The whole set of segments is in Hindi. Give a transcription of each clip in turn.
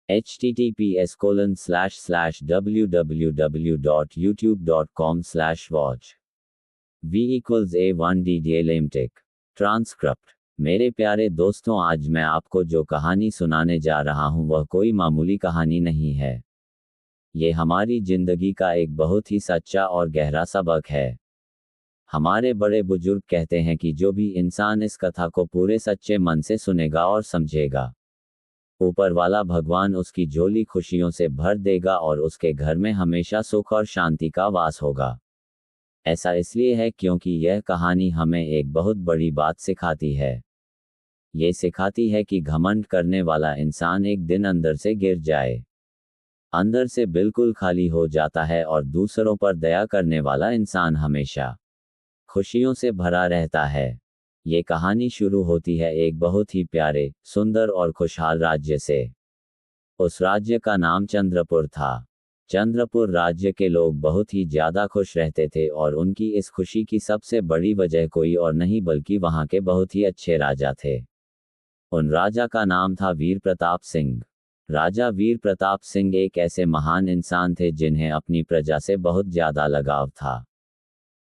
https://www.youtube.com/watch v=a1ddlmtech transcript. मेरे प्यारे दोस्तों, आज मैं आपको जो कहानी सुनाने जा रहा हूं वह कोई मामूली कहानी नहीं है। ये हमारी जिंदगी का एक बहुत ही सच्चा और गहरा सबक है। हमारे बड़े बुजुर्ग कहते हैं कि जो भी इंसान इस कथा को पूरे सच्चे मन से सुनेगा और समझेगा, ऊपर वाला भगवान उसकी झोली खुशियों से भर देगा और उसके घर में हमेशा सुख और शांति का वास होगा। ऐसा इसलिए है क्योंकि यह कहानी हमें एक बहुत बड़ी बात सिखाती है। ये सिखाती है कि घमंड करने वाला इंसान एक दिन अंदर से गिर जाए, अंदर से बिल्कुल खाली हो जाता है, और दूसरों पर दया करने वाला इंसान हमेशा खुशियों से भरा रहता है। ये कहानी शुरू होती है एक बहुत ही प्यारे, सुंदर और खुशहाल राज्य से। उस राज्य का नाम चंद्रपुर था। चंद्रपुर राज्य के लोग बहुत ही ज्यादा खुश रहते थे, और उनकी इस खुशी की सबसे बड़ी वजह कोई और नहीं बल्कि वहां के बहुत ही अच्छे राजा थे। उन राजा का नाम था वीर प्रताप सिंह। राजा वीर प्रताप सिंह एक ऐसे महान इंसान थे जिन्हें अपनी प्रजा से बहुत ज्यादा लगाव था।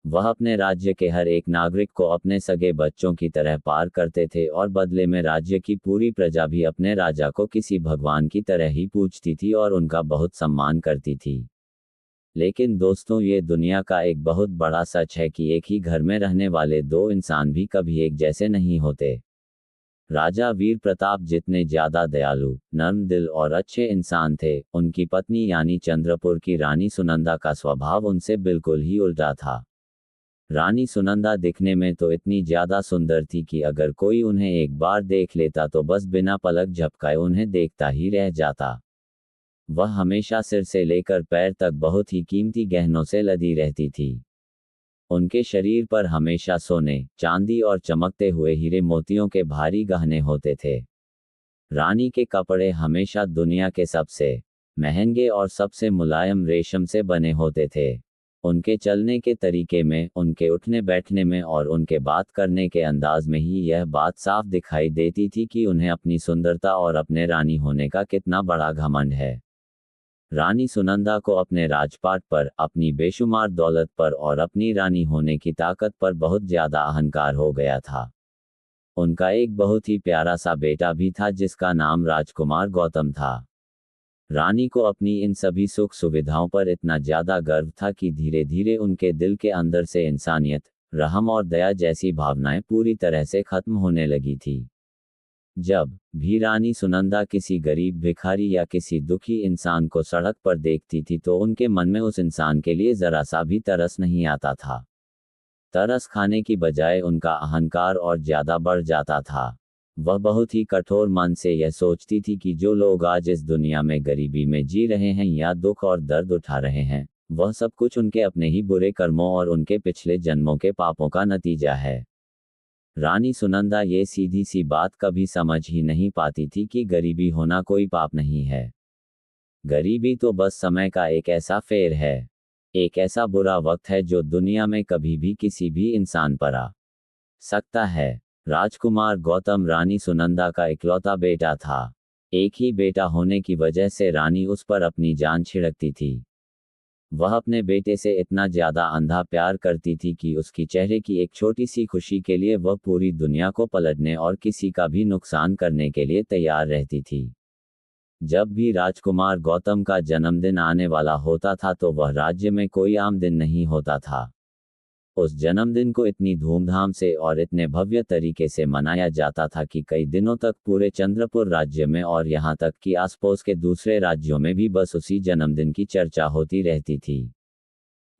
वह अपने राज्य के हर एक नागरिक को अपने सगे बच्चों की तरह प्यार करते थे, और बदले में राज्य की पूरी प्रजा भी अपने राजा को किसी भगवान की तरह ही पूजती थी और उनका बहुत सम्मान करती थी। लेकिन दोस्तों, ये दुनिया का एक बहुत बड़ा सच है कि एक ही घर में रहने वाले दो इंसान भी कभी एक जैसे नहीं होते। राजा वीर प्रताप जितने ज्यादा दयालु, नर्म दिल और अच्छे इंसान थे, उनकी पत्नी यानी चंद्रपुर की रानी सुनंदा का स्वभाव उनसे बिल्कुल ही उल्टा था। रानी सुनंदा दिखने में तो इतनी ज्यादा सुंदर थी कि अगर कोई उन्हें एक बार देख लेता तो बस बिना पलक झपकाए उन्हें देखता ही रह जाता। वह हमेशा सिर से लेकर पैर तक बहुत ही कीमती गहनों से लदी रहती थी। उनके शरीर पर हमेशा सोने, चांदी और चमकते हुए हीरे मोतियों के भारी गहने होते थे। रानी के कपड़े हमेशा दुनिया के सबसे महंगे और सबसे मुलायम रेशम से बने होते थे। उनके चलने के तरीके में, उनके उठने बैठने में और उनके बात करने के अंदाज में ही यह बात साफ दिखाई देती थी कि उन्हें अपनी सुंदरता और अपने रानी होने का कितना बड़ा घमंड है। रानी सुनंदा को अपने राजपाट पर, अपनी बेशुमार दौलत पर और अपनी रानी होने की ताकत पर बहुत ज्यादा अहंकार हो गया था। उनका एक बहुत ही प्यारा सा बेटा भी था जिसका नाम राजकुमार गौतम था। रानी को अपनी इन सभी सुख सुविधाओं पर इतना ज्यादा गर्व था कि धीरे धीरे उनके दिल के अंदर से इंसानियत, रहम और दया जैसी भावनाएं पूरी तरह से खत्म होने लगी थी। जब भी रानी सुनंदा किसी गरीब भिखारी या किसी दुखी इंसान को सड़क पर देखती थी तो उनके मन में उस इंसान के लिए जरा सा भी तरस नहीं आता था। तरस खाने की बजाय उनका अहंकार और ज्यादा बढ़ जाता था। वह बहुत ही कठोर मन से यह सोचती थी कि जो लोग आज इस दुनिया में गरीबी में जी रहे हैं या दुख और दर्द उठा रहे हैं, वह सब कुछ उनके अपने ही बुरे कर्मों और उनके पिछले जन्मों के पापों का नतीजा है। रानी सुनंदा ये सीधी सी बात कभी समझ ही नहीं पाती थी कि गरीबी होना कोई पाप नहीं है। गरीबी तो बस समय का एक ऐसा फेर है, एक ऐसा बुरा वक्त है जो दुनिया में कभी भी किसी भी इंसान पर आ सकता है। राजकुमार गौतम रानी सुनंदा का इकलौता बेटा था। एक ही बेटा होने की वजह से रानी उस पर अपनी जान छिड़कती थी। वह अपने बेटे से इतना ज्यादा अंधा प्यार करती थी कि उसकी चेहरे की एक छोटी सी खुशी के लिए वह पूरी दुनिया को पलटने और किसी का भी नुकसान करने के लिए तैयार रहती थी। जब भी राजकुमार गौतम का जन्मदिन आने वाला होता था तो वह राज्य में कोई आम दिन नहीं होता था। उस जन्मदिन को इतनी धूमधाम से और इतने भव्य तरीके से मनाया जाता था कि कई दिनों तक पूरे चंद्रपुर राज्य में और यहाँ तक कि आसपास के दूसरे राज्यों में भी बस उसी जन्मदिन की चर्चा होती रहती थी।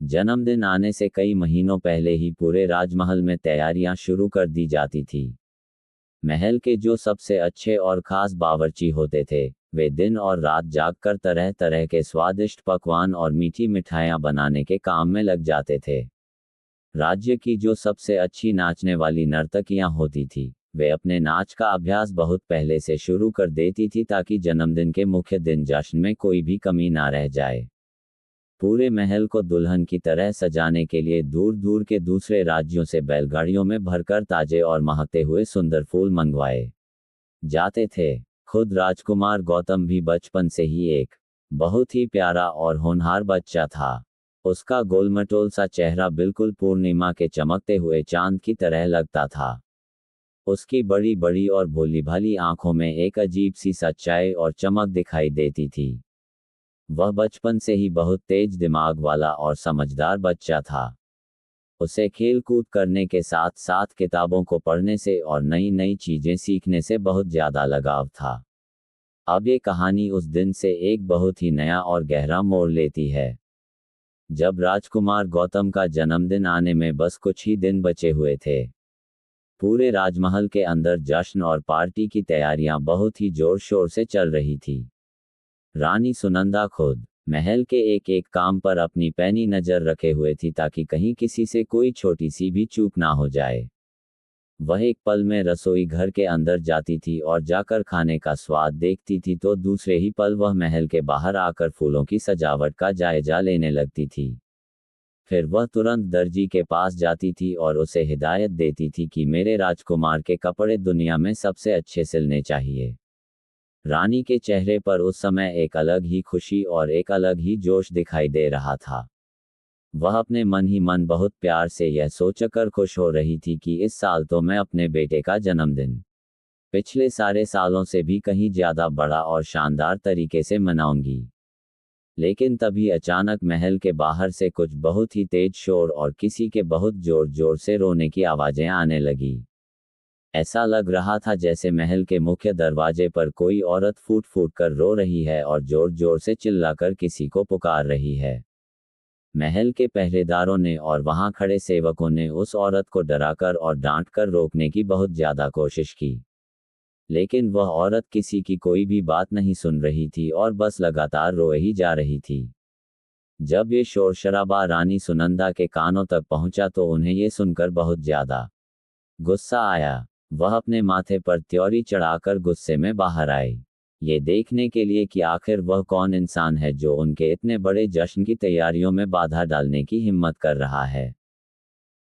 जन्मदिन आने से कई महीनों पहले ही पूरे राजमहल में तैयारियां शुरू कर दी जाती थी। महल के जो सबसे अच्छे और खास बावर्ची होते थे, वे दिन और रात जागकर तरह तरह के स्वादिष्ट पकवान और मीठी मिठाइयां बनाने के काम में लग जाते थे। राज्य की जो सबसे अच्छी नाचने वाली नर्तकियां होती थी, वे अपने नाच का अभ्यास बहुत पहले से शुरू कर देती थी ताकि जन्मदिन के मुख्य दिन जश्न में कोई भी कमी ना रह जाए। पूरे महल को दुल्हन की तरह सजाने के लिए दूर दूर के दूसरे राज्यों से बैलगाड़ियों में भरकर ताजे और महकते हुए सुंदर फूल मंगवाए जाते थे। खुद राजकुमार गौतम भी बचपन से ही एक बहुत ही प्यारा और होनहार बच्चा था। उसका गोलमटोल सा चेहरा बिल्कुल पूर्णिमा के चमकते हुए चांद की तरह लगता था। उसकी बड़ी बड़ी और भोली भाली आंखों में एक अजीब सी सच्चाई और चमक दिखाई देती थी। वह बचपन से ही बहुत तेज दिमाग वाला और समझदार बच्चा था। उसे खेल कूद करने के साथ साथ किताबों को पढ़ने से और नई नई चीजें सीखने से बहुत ज्यादा लगाव था। अब ये कहानी उस दिन से एक बहुत ही नया और गहरा मोड़ लेती है, जब राजकुमार गौतम का जन्मदिन आने में बस कुछ ही दिन बचे हुए थे। पूरे राजमहल के अंदर जश्न और पार्टी की तैयारियां बहुत ही जोर शोर से चल रही थी। रानी सुनंदा खुद महल के एक एक काम पर अपनी पैनी नजर रखे हुए थी, ताकि कहीं किसी से कोई छोटी सी भी चूक ना हो जाए। वह एक पल में रसोई घर के अंदर जाती थी और जाकर खाने का स्वाद देखती थी, तो दूसरे ही पल वह महल के बाहर आकर फूलों की सजावट का जायजा लेने लगती थी। फिर वह तुरंत दर्जी के पास जाती थी और उसे हिदायत देती थी कि मेरे राजकुमार के कपड़े दुनिया में सबसे अच्छे सिलने चाहिए। रानी के चेहरे पर उस समय एक अलग ही खुशी और एक अलग ही जोश दिखाई दे रहा था। वह अपने मन ही मन बहुत प्यार से यह सोचकर खुश हो रही थी कि इस साल तो मैं अपने बेटे का जन्मदिन पिछले सारे सालों से भी कहीं ज्यादा बड़ा और शानदार तरीके से मनाऊंगी। लेकिन तभी अचानक महल के बाहर से कुछ बहुत ही तेज शोर और किसी के बहुत जोर जोर से रोने की आवाजें आने लगी। ऐसा लग रहा था जैसे महल के मुख्य दरवाजे पर कोई औरत फूट फूट कर रो रही है और जोर जोर से चिल्लाकर किसी को पुकार रही है। महल के पहरेदारों ने और वहां खड़े सेवकों ने उस औरत को डराकर और डांटकर रोकने की बहुत ज्यादा कोशिश की, लेकिन वह औरत किसी की कोई भी बात नहीं सुन रही थी और बस लगातार रोए ही जा रही थी। जब ये शोर शराबा रानी सुनंदा के कानों तक पहुंचा तो उन्हें ये सुनकर बहुत ज्यादा गुस्सा आया। वह अपने माथे पर त्योरी चढ़ाकर गुस्से में बाहर आई, ये देखने के लिए कि आखिर वह कौन इंसान है जो उनके इतने बड़े जश्न की तैयारियों में बाधा डालने की हिम्मत कर रहा है।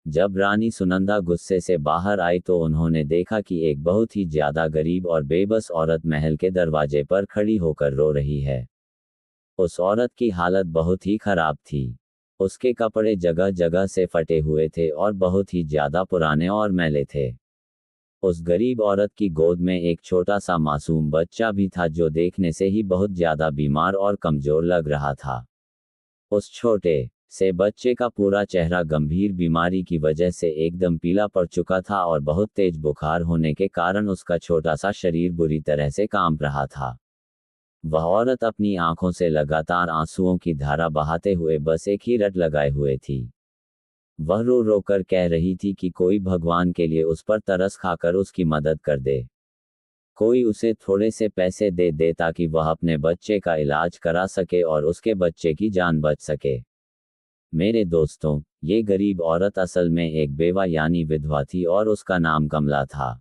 जब रानी सुनंदा गुस्से से बाहर आई तो उन्होंने देखा कि एक बहुत ही ज्यादा गरीब और बेबस औरत महल के दरवाजे पर खड़ी होकर रो रही है। उस औरत की हालत बहुत ही खराब थी। उसके कपड़े जगह जगह से फटे हुए थे और बहुत ही ज्यादा पुराने और मैले थे। उस गरीब औरत की गोद में एक छोटा सा मासूम बच्चा भी था, जो देखने से ही बहुत ज्यादा बीमार और कमजोर लग रहा था। उस छोटे से बच्चे का पूरा चेहरा गंभीर बीमारी की वजह से एकदम पीला पड़ चुका था और बहुत तेज बुखार होने के कारण उसका छोटा सा शरीर बुरी तरह से कांप रहा था। वह औरत अपनी आंखों से लगातार आंसुओं की धारा बहाते हुए बस एक ही रट लगाए हुए थी। वह रो रो कर कह रही थी कि कोई भगवान के लिए उस पर तरस खाकर उसकी मदद कर दे, कोई उसे थोड़े से पैसे दे दे ताकि वह अपने बच्चे का इलाज करा सके और उसके बच्चे की जान बच सके। मेरे दोस्तों, ये गरीब औरत असल में एक बेवा यानी विधवा थी और उसका नाम कमला था।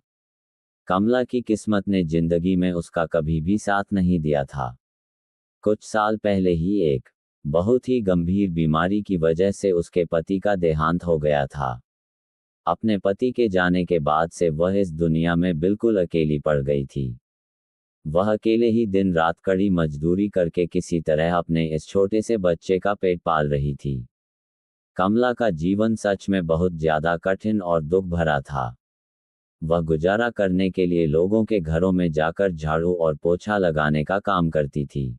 कमला की किस्मत ने जिंदगी में उसका कभी भी साथ नहीं दिया था। कुछ साल पहले ही एक बहुत ही गंभीर बीमारी की वजह से उसके पति का देहांत हो गया था। अपने पति के जाने के बाद से वह इस दुनिया में बिल्कुल अकेली पड़ गई थी। वह अकेले ही दिन रात कड़ी मजदूरी करके किसी तरह अपने इस छोटे से बच्चे का पेट पाल रही थी। कमला का जीवन सच में बहुत ज्यादा कठिन और दुख भरा था। वह गुजारा करने के लिए लोगों के घरों में जाकर झाड़ू और पोछा लगाने का काम करती थी।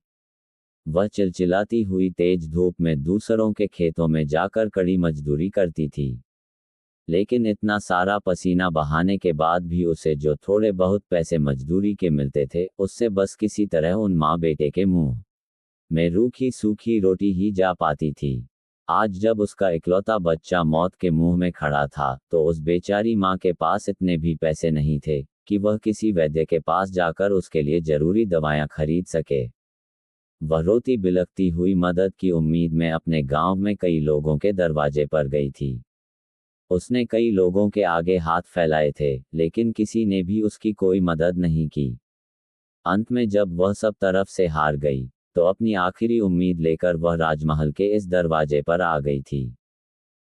वह चिलचिलाती हुई तेज धूप में दूसरों के खेतों में जाकर कड़ी मजदूरी करती थी। लेकिन इतना सारा पसीना बहाने के बाद भी उसे जो थोड़े बहुत पैसे मजदूरी के मिलते थे, उससे बस किसी तरह उन माँ बेटे के मुंह में रूखी सूखी रोटी ही जा पाती थी। आज जब उसका इकलौता बच्चा मौत के मुंह में खड़ा था, तो उस बेचारी माँ के पास इतने भी पैसे नहीं थे कि वह किसी वैद्य के पास जाकर उसके लिए जरूरी दवाएं खरीद सके। वह रोती बिलखती हुई मदद की उम्मीद में अपने गांव में कई लोगों के दरवाजे पर गई थी। उसने कई लोगों के आगे हाथ फैलाए थे, लेकिन किसी ने भी उसकी कोई मदद नहीं की। अंत में जब वह सब तरफ से हार गई, तो अपनी आखिरी उम्मीद लेकर वह राजमहल के इस दरवाजे पर आ गई थी।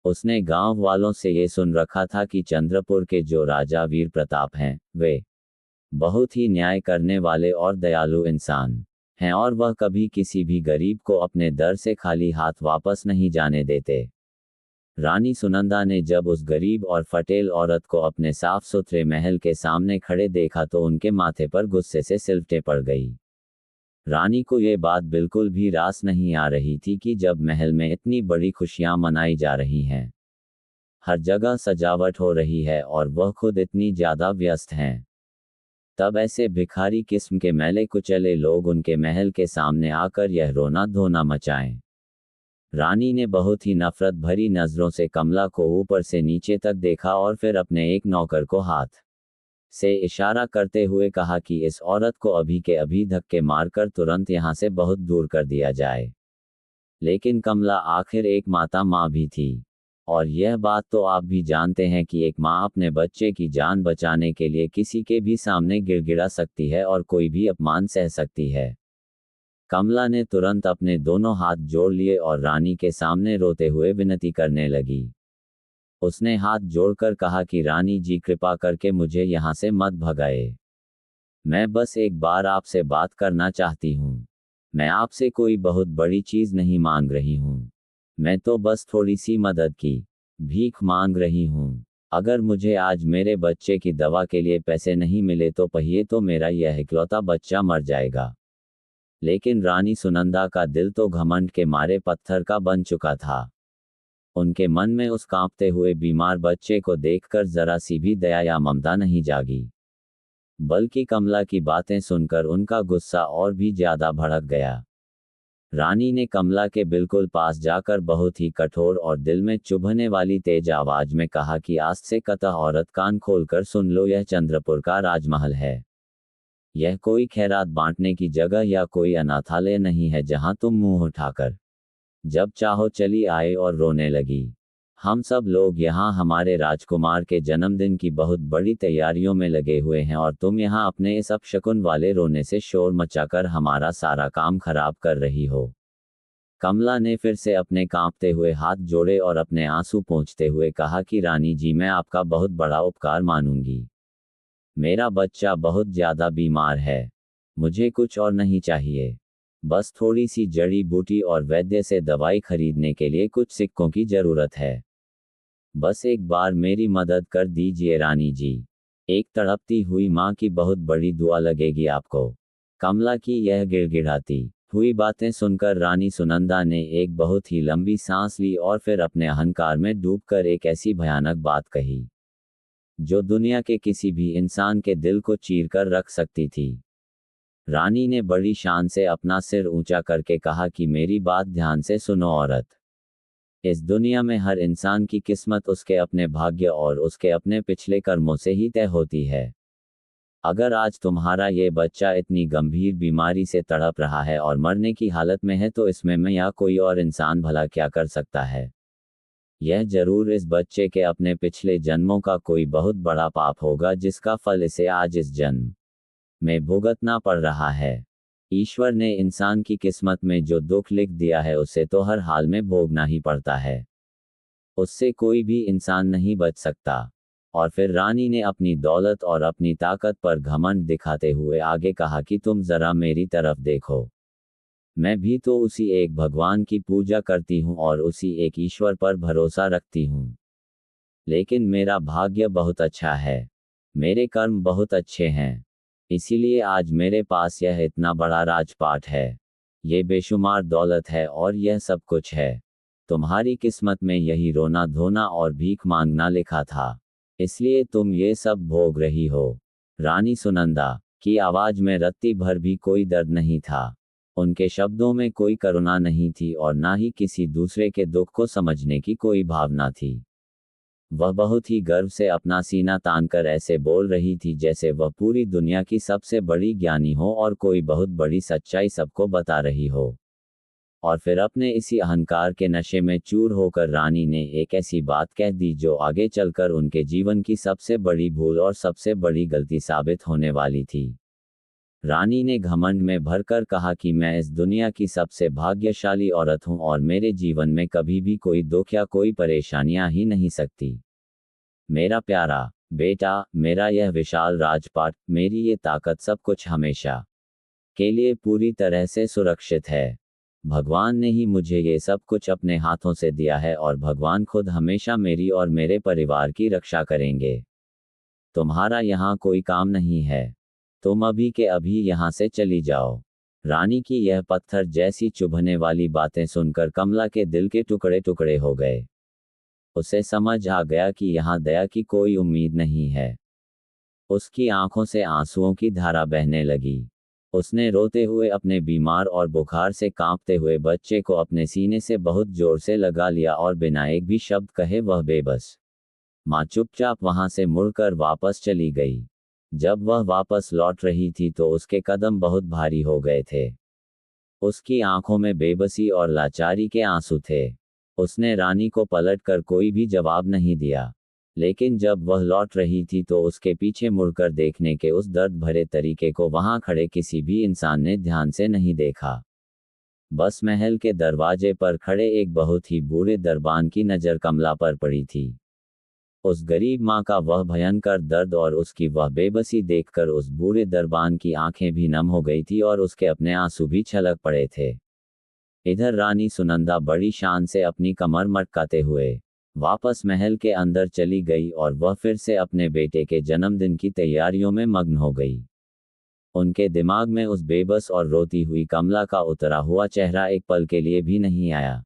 उसने गांव वालों से ये सुन रखा था कि चंद्रपुर के जो राजा वीर प्रताप हैं, वे बहुत ही न्याय करने वाले और दयालु इंसान हैं और वह कभी किसी भी गरीब को अपने दर से खाली हाथ वापस नहीं जाने देते। रानी सुनंदा ने जब उस गरीब और फटेल औरत को अपने साफ सुथरे महल के सामने खड़े देखा तो उनके माथे पर गुस्से से सिलवटें पड़ गई। रानी को ये बात बिल्कुल भी रास नहीं आ रही थी कि जब महल में इतनी बड़ी खुशियां मनाई जा रही हैं, हर जगह सजावट हो रही है और वह खुद इतनी ज्यादा व्यस्त हैं, तब ऐसे भिखारी किस्म के मैले कुचले लोग उनके महल के सामने आकर यह रोना धोना मचाएं। रानी ने बहुत ही नफरत भरी नजरों से कमला को ऊपर से नीचे तक देखा और फिर अपने एक नौकर को हाथ से इशारा करते हुए कहा कि इस औरत को अभी के अभी धक्के मारकर तुरंत यहाँ से बहुत दूर कर दिया जाए। लेकिन कमला आखिर एक माता माँ भी थी, और यह बात तो आप भी जानते हैं कि एक माँ अपने बच्चे की जान बचाने के लिए किसी के भी सामने गिड़गिड़ा सकती है और कोई भी अपमान सह सकती है। कमला ने तुरंत अपने दोनों हाथ जोड़ लिए और रानी के सामने रोते हुए विनती करने लगी। उसने हाथ जोड़कर कहा कि रानी जी कृपा करके मुझे यहाँ से मत भगाए। मैं बस एक बार आपसे बात करना चाहती हूँ। मैं आपसे कोई बहुत बड़ी चीज़ नहीं मांग रही हूँ। मैं तो बस थोड़ी सी मदद की भीख मांग रही हूँ। अगर मुझे आज मेरे बच्चे की दवा के लिए पैसे नहीं मिले तो पहिए तो मेरा यह इकलौता बच्चा मर जाएगा। लेकिन रानी सुनंदा का दिल तो घमंड के मारे पत्थर का बन चुका था। उनके मन में उस कांपते हुए बीमार बच्चे को देखकर जरा सी भी दया या ममता नहीं जागी, बल्कि कमला की बातें सुनकर उनका गुस्सा और भी ज्यादा भड़क गया। रानी ने कमला के बिल्कुल पास जाकर बहुत ही कठोर और दिल में चुभने वाली तेज आवाज में कहा कि आज से कतः औरत कान खोलकर सुन लो, यह चंद्रपुर का राजमहल है। यह कोई खैरात बांटने की जगह या कोई अनाथालय नहीं है जहां तुम मुंह उठाकर जब चाहो चली आए और रोने लगी। हम सब लोग यहाँ हमारे राजकुमार के जन्मदिन की बहुत बड़ी तैयारियों में लगे हुए हैं और तुम यहाँ अपने इस अपशकुन वाले रोने से शोर मचाकर हमारा सारा काम खराब कर रही हो। कमला ने फिर से अपने कांपते हुए हाथ जोड़े और अपने आंसू पोंछते हुए कहा कि रानी जी मैं आपका बहुत बड़ा उपकार मानूंगी। मेरा बच्चा बहुत ज्यादा बीमार है। मुझे कुछ और नहीं चाहिए। बस थोड़ी सी जड़ी बूटी और वैद्य से दवाई खरीदने के लिए कुछ सिक्कों की जरूरत है। बस एक बार मेरी मदद कर दीजिए रानी जी। एक तड़पती हुई माँ की बहुत बड़ी दुआ लगेगी आपको। कमला की यह गिड़गिड़ाती हुई बातें सुनकर रानी सुनंदा ने एक बहुत ही लंबी सांस ली और फिर अपने अहंकार में डूबकर एक ऐसी भयानक बात कही जो दुनिया के किसी भी इंसान के दिल को चीर कर रख सकती थी। रानी ने बड़ी शान से अपना सिर ऊंचा करके कहा कि मेरी बात ध्यान से सुनो औरत। इस दुनिया में हर इंसान की किस्मत उसके अपने भाग्य और उसके अपने पिछले कर्मों से ही तय होती है। अगर आज तुम्हारा ये बच्चा इतनी गंभीर बीमारी से तड़प रहा है और मरने की हालत में है तो इसमें मैं या कोई और इंसान भला क्या कर सकता है। यह जरूर इस बच्चे के अपने पिछले जन्मों का कोई बहुत बड़ा पाप होगा जिसका फल इसे आज इस जन्म में भुगतना पड़ रहा है। ईश्वर ने इंसान की किस्मत में जो दुख लिख दिया है उसे तो हर हाल में भोगना ही पड़ता है। उससे कोई भी इंसान नहीं बच सकता। और फिर रानी ने अपनी दौलत और अपनी ताकत पर घमंड दिखाते हुए आगे कहा कि तुम जरा मेरी तरफ देखो। मैं भी तो उसी एक भगवान की पूजा करती हूँ और उसी एक ईश्वर पर भरोसा रखती हूँ। लेकिन मेरा भाग्य बहुत अच्छा है। मेरे कर्म बहुत अच्छे हैं। इसीलिए आज मेरे पास यह इतना बड़ा राजपाट है। ये बेशुमार दौलत है और यह सब कुछ है। तुम्हारी किस्मत में यही रोना धोना और भीख मांगना लिखा था, इसलिए तुम ये सब भोग रही हो। रानी सुनंदा की आवाज में रत्ती भर भी कोई दर्द नहीं था। उनके शब्दों में कोई करुणा नहीं थी और ना ही किसी दूसरे के दुख को समझने की कोई भावना थी। वह बहुत ही गर्व से अपना सीना तानकर ऐसे बोल रही थी जैसे वह पूरी दुनिया की सबसे बड़ी ज्ञानी हो और कोई बहुत बड़ी सच्चाई सबको बता रही हो। और फिर अपने इसी अहंकार के नशे में चूर होकर रानी ने एक ऐसी बात कह दी जो आगे चलकर उनके जीवन की सबसे बड़ी भूल और सबसे बड़ी गलती साबित होने वाली थी। रानी ने घमंड में भरकर कहा कि मैं इस दुनिया की सबसे भाग्यशाली औरत हूं और मेरे जीवन में कभी भी कोई दुख या कोई परेशानी आ ही नहीं सकती। मेरा प्यारा, बेटा, मेरा यह विशाल राजपाट, मेरी ये ताकत सब कुछ हमेशा के लिए पूरी तरह से सुरक्षित है। भगवान ने ही मुझे ये सब कुछ अपने हाथों से दिया है और भगवान खुद हमेशा मेरी और मेरे परिवार की रक्षा करेंगे। तुम्हारा यहाँ कोई काम नहीं है। तुम अभी के अभी यहाँ से चली जाओ। रानी की यह पत्थर जैसी चुभने वाली बातें सुनकर कमला के दिल के टुकड़े टुकड़े हो गए। उसे समझ आ गया कि यहाँ दया की कोई उम्मीद नहीं है। उसकी आंखों से आंसुओं की धारा बहने लगी। उसने रोते हुए अपने बीमार और बुखार से कांपते हुए बच्चे को अपने सीने से बहुत जोर से लगा लिया और बिना एक भी शब्द कहे वह बेबस माँ चुपचाप वहां से मुड़कर वापस चली गई। जब वह वापस लौट रही थी तो उसके कदम बहुत भारी हो गए थे। उसकी आंखों में बेबसी और लाचारी के आंसू थे। उसने रानी को पलटकर कोई भी जवाब नहीं दिया, लेकिन जब वह लौट रही थी तो उसके पीछे मुड़कर देखने के उस दर्द भरे तरीके को वहां खड़े किसी भी इंसान ने ध्यान से नहीं देखा। बस महल के दरवाजे पर खड़े एक बहुत ही बूढ़े दरबान की नज़र कमला पर पड़ी थी। उस गरीब माँ का वह भयंकर दर्द और उसकी वह बेबसी देखकर उस बूढ़े दरबान की आंखें भी नम हो गई थी और उसके अपने आंसू भी छलक पड़े थे। इधर रानी सुनंदा बड़ी शान से अपनी कमर मटकाते हुए वापस महल के अंदर चली गई और वह फिर से अपने बेटे के जन्मदिन की तैयारियों में मग्न हो गई। उनके दिमाग में उस बेबस और रोती हुई कमला का उतरा हुआ चेहरा एक पल के लिए भी नहीं आया।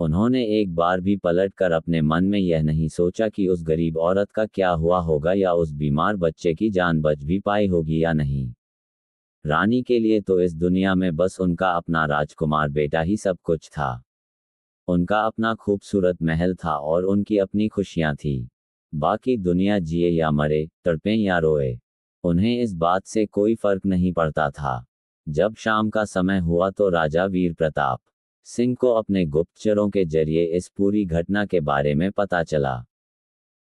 उन्होंने एक बार भी पलटकर अपने मन में यह नहीं सोचा कि उस गरीब औरत का क्या हुआ होगा या उस बीमार बच्चे की जान बच भी पाई होगी या नहीं। रानी के लिए तो इस दुनिया में बस उनका अपना राजकुमार बेटा ही सब कुछ था। उनका अपना खूबसूरत महल था और उनकी अपनी खुशियां थी। बाकी दुनिया जिए या मरे, तड़पे या रोए, उन्हें इस बात से कोई फर्क नहीं पड़ता था। जब शाम का समय हुआ तो राजा वीर प्रताप सिंह को अपने गुप्तचरों के जरिए इस पूरी घटना के बारे में पता चला।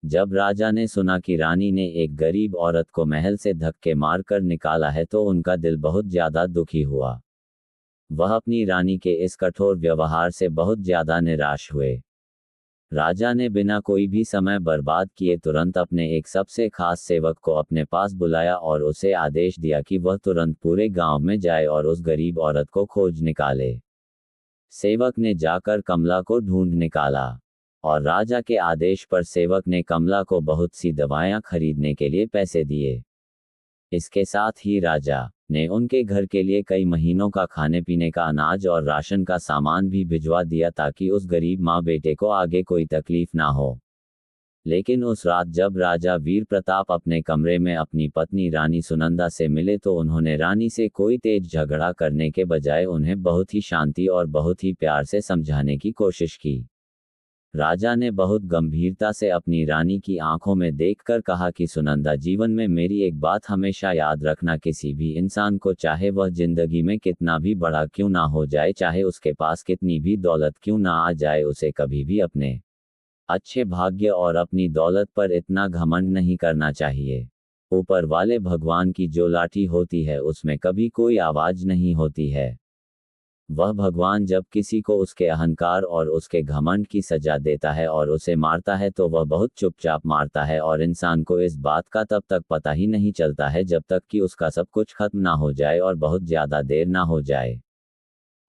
जब राजा ने सुना कि रानी ने एक गरीब औरत को महल से धक्के मारकर निकाला है तो उनका दिल बहुत ज्यादा दुखी हुआ। वह अपनी रानी के इस कठोर व्यवहार से बहुत ज्यादा निराश हुए। राजा ने बिना कोई भी समय बर्बाद किए तुरंत अपने एक सबसे खास सेवक को अपने पास बुलाया और उसे आदेश दिया कि वह तुरंत पूरे गांव में जाए और उस गरीब औरत को खोज निकाले। सेवक ने जाकर कमला को ढूंढ निकाला और राजा के आदेश पर सेवक ने कमला को बहुत सी दवाएं खरीदने के लिए पैसे दिए। इसके साथ ही राजा ने उनके घर के लिए कई महीनों का खाने पीने का अनाज और राशन का सामान भी भिजवा दिया ताकि उस गरीब माँ बेटे को आगे कोई तकलीफ ना हो। लेकिन उस रात जब राजा वीर प्रताप अपने कमरे में अपनी पत्नी रानी सुनंदा से मिले तो उन्होंने रानी से कोई तेज झगड़ा करने के बजाय उन्हें बहुत ही शांति और बहुत ही प्यार से समझाने की कोशिश की। राजा ने बहुत गंभीरता से अपनी रानी की आंखों में देखकर कहा कि सुनंदा, जीवन में मेरी एक बात हमेशा याद रखना, किसी भी इंसान को चाहे वह जिंदगी में कितना भी बड़ा क्यों ना हो जाए, चाहे उसके पास कितनी भी दौलत क्यों ना आ जाए, उसे कभी भी अपने अच्छे भाग्य और अपनी दौलत पर इतना घमंड नहीं करना चाहिए। ऊपर वाले भगवान की जो लाठी होती है उसमें कभी कोई आवाज नहीं होती है। वह भगवान जब किसी को उसके अहंकार और उसके घमंड की सजा देता है और उसे मारता है तो वह बहुत चुपचाप मारता है और इंसान को इस बात का तब तक पता ही नहीं चलता है जब तक कि उसका सब कुछ खत्म ना हो जाए और बहुत ज्यादा देर ना हो जाए।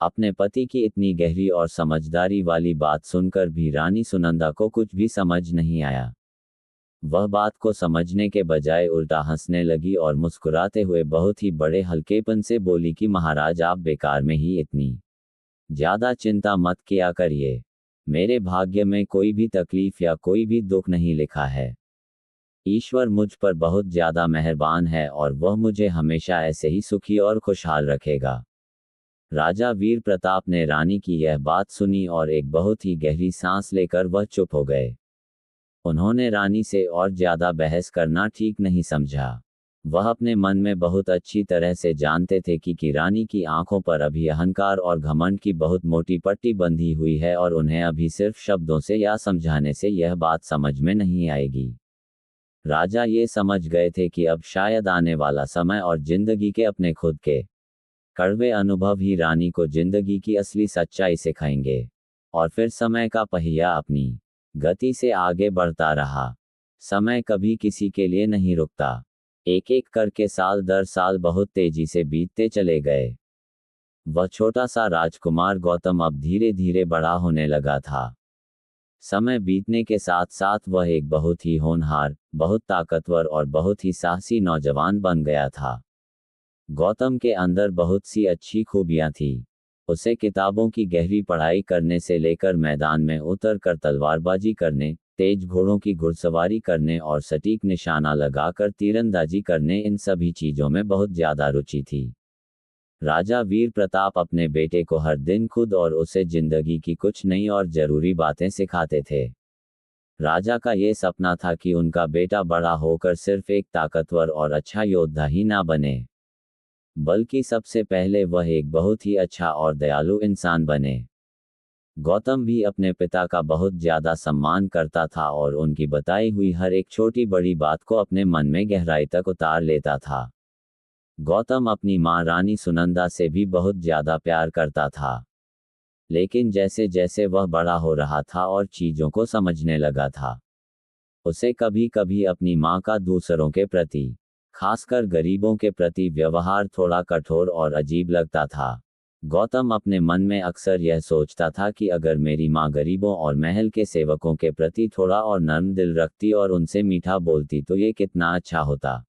अपने पति की इतनी गहरी और समझदारी वाली बात सुनकर भी रानी सुनंदा को कुछ भी समझ नहीं आया। वह बात को समझने के बजाय उल्टा हंसने लगी और मुस्कुराते हुए बहुत ही बड़े हल्केपन से बोली कि महाराज, आप बेकार में ही इतनी ज्यादा चिंता मत किया करिए। मेरे भाग्य में कोई भी तकलीफ या कोई भी दुख नहीं लिखा है। ईश्वर मुझ पर बहुत ज्यादा मेहरबान है और वह मुझे हमेशा ऐसे ही सुखी और खुशहाल रखेगा। राजा वीर प्रताप ने रानी की यह बात सुनी और एक बहुत ही गहरी सांस लेकर वह चुप हो गए। उन्होंने रानी से और ज्यादा बहस करना ठीक नहीं समझा। वह अपने मन में बहुत अच्छी तरह से जानते थे कि रानी की आंखों पर अभी अहंकार और घमंड की बहुत मोटी पट्टी बंधी हुई है और उन्हें अभी सिर्फ शब्दों से या समझाने से यह बात समझ में नहीं आएगी। राजा ये समझ गए थे कि अब शायद आने वाला समय और जिंदगी के अपने खुद के कड़वे अनुभव ही रानी को जिंदगी की असली सच्चाई सिखाएंगे। और फिर समय का पहिया अपनी गति से आगे बढ़ता रहा। समय कभी किसी के लिए नहीं रुकता। एक एक करके साल दर साल बहुत तेजी से बीतते चले गए। वह छोटा सा राजकुमार गौतम अब धीरे धीरे बड़ा होने लगा था। समय बीतने के साथ साथ वह एक बहुत ही होनहार, बहुत ताकतवर और बहुत ही साहसी नौजवान बन गया था। गौतम के अंदर बहुत सी अच्छी खूबियां थी। उसे किताबों की गहरी पढ़ाई करने से लेकर मैदान में उतर कर तलवारबाजी करने, तेज घोड़ों की घुड़सवारी करने और सटीक निशाना लगाकर तीरंदाजी करने, इन सभी चीजों में बहुत ज्यादा रुचि थी। राजा वीर प्रताप अपने बेटे को हर दिन खुद और उसे जिंदगी की कुछ नई और जरूरी बातें सिखाते थे। राजा का ये सपना था कि उनका बेटा बड़ा होकर सिर्फ एक ताकतवर और अच्छा योद्धा ही ना बने, बल्कि सबसे पहले वह एक बहुत ही अच्छा और दयालु इंसान बने। गौतम भी अपने पिता का बहुत ज्यादा सम्मान करता था और उनकी बताई हुई हर एक छोटी बड़ी बात को अपने मन में गहराई तक उतार लेता था। गौतम अपनी मां रानी सुनंदा से भी बहुत ज्यादा प्यार करता था। लेकिन जैसे जैसे वह बड़ा हो रहा था और चीजों को समझने लगा था, उसे कभी कभी अपनी मां का दूसरों के प्रति, खासकर गरीबों के प्रति व्यवहार थोड़ा कठोर और अजीब लगता था। गौतम अपने मन में अक्सर यह सोचता था कि अगर मेरी मां गरीबों और महल के सेवकों के प्रति थोड़ा और नर्म दिल रखती और उनसे मीठा बोलती तो ये कितना अच्छा होता।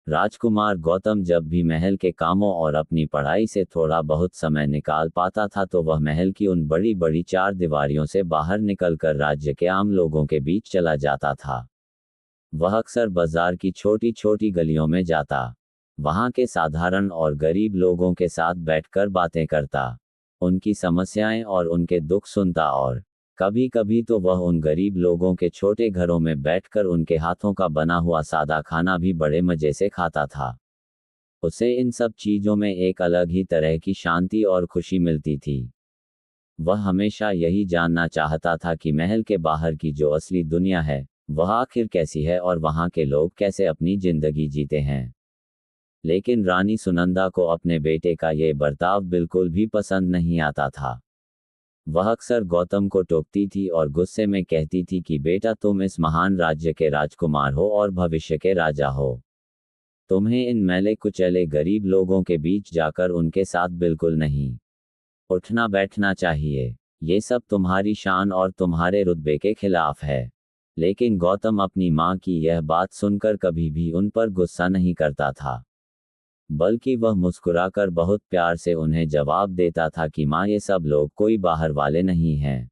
राजकुमार गौतम जब भी महल के कामों और अपनी पढ़ाई से थोड़ा बहुत समय निकाल पाता था तो वह महल की उन बड़ी बड़ी चार दीवारियों से बाहर निकलकर राज्य के आम लोगों के बीच चला जाता था। वह अक्सर बाजार की छोटी छोटी गलियों में जाता, वहां के साधारण और गरीब लोगों के साथ बैठकर बातें करता, उनकी समस्याएं और उनके दुख सुनता और कभी कभी तो वह उन गरीब लोगों के छोटे घरों में बैठकर उनके हाथों का बना हुआ सादा खाना भी बड़े मजे से खाता था। उसे इन सब चीजों में एक अलग ही तरह की शांति और खुशी मिलती थी। वह हमेशा यही जानना चाहता था कि महल के बाहर की जो असली दुनिया है वह आखिर कैसी है और वहां के लोग कैसे अपनी जिंदगी जीते हैं। लेकिन रानी सुनंदा को अपने बेटे का ये बर्ताव बिल्कुल भी पसंद नहीं आता था। वह अक्सर गौतम को टोकती थी और गुस्से में कहती थी कि बेटा तुम इस महान राज्य के राजकुमार हो और भविष्य के राजा हो। तुम्हें इन मैले कुचले गरीब लोगों के बीच जाकर उनके साथ बिल्कुल नहीं उठना बैठना चाहिए। ये सब तुम्हारी शान और तुम्हारे रुतबे के खिलाफ है। लेकिन गौतम अपनी मां की यह बात सुनकर कभी भी उन पर गुस्सा नहीं करता था, बल्कि वह मुस्कुराकर बहुत प्यार से उन्हें जवाब देता था कि मां ये सब लोग कोई बाहर वाले नहीं हैं,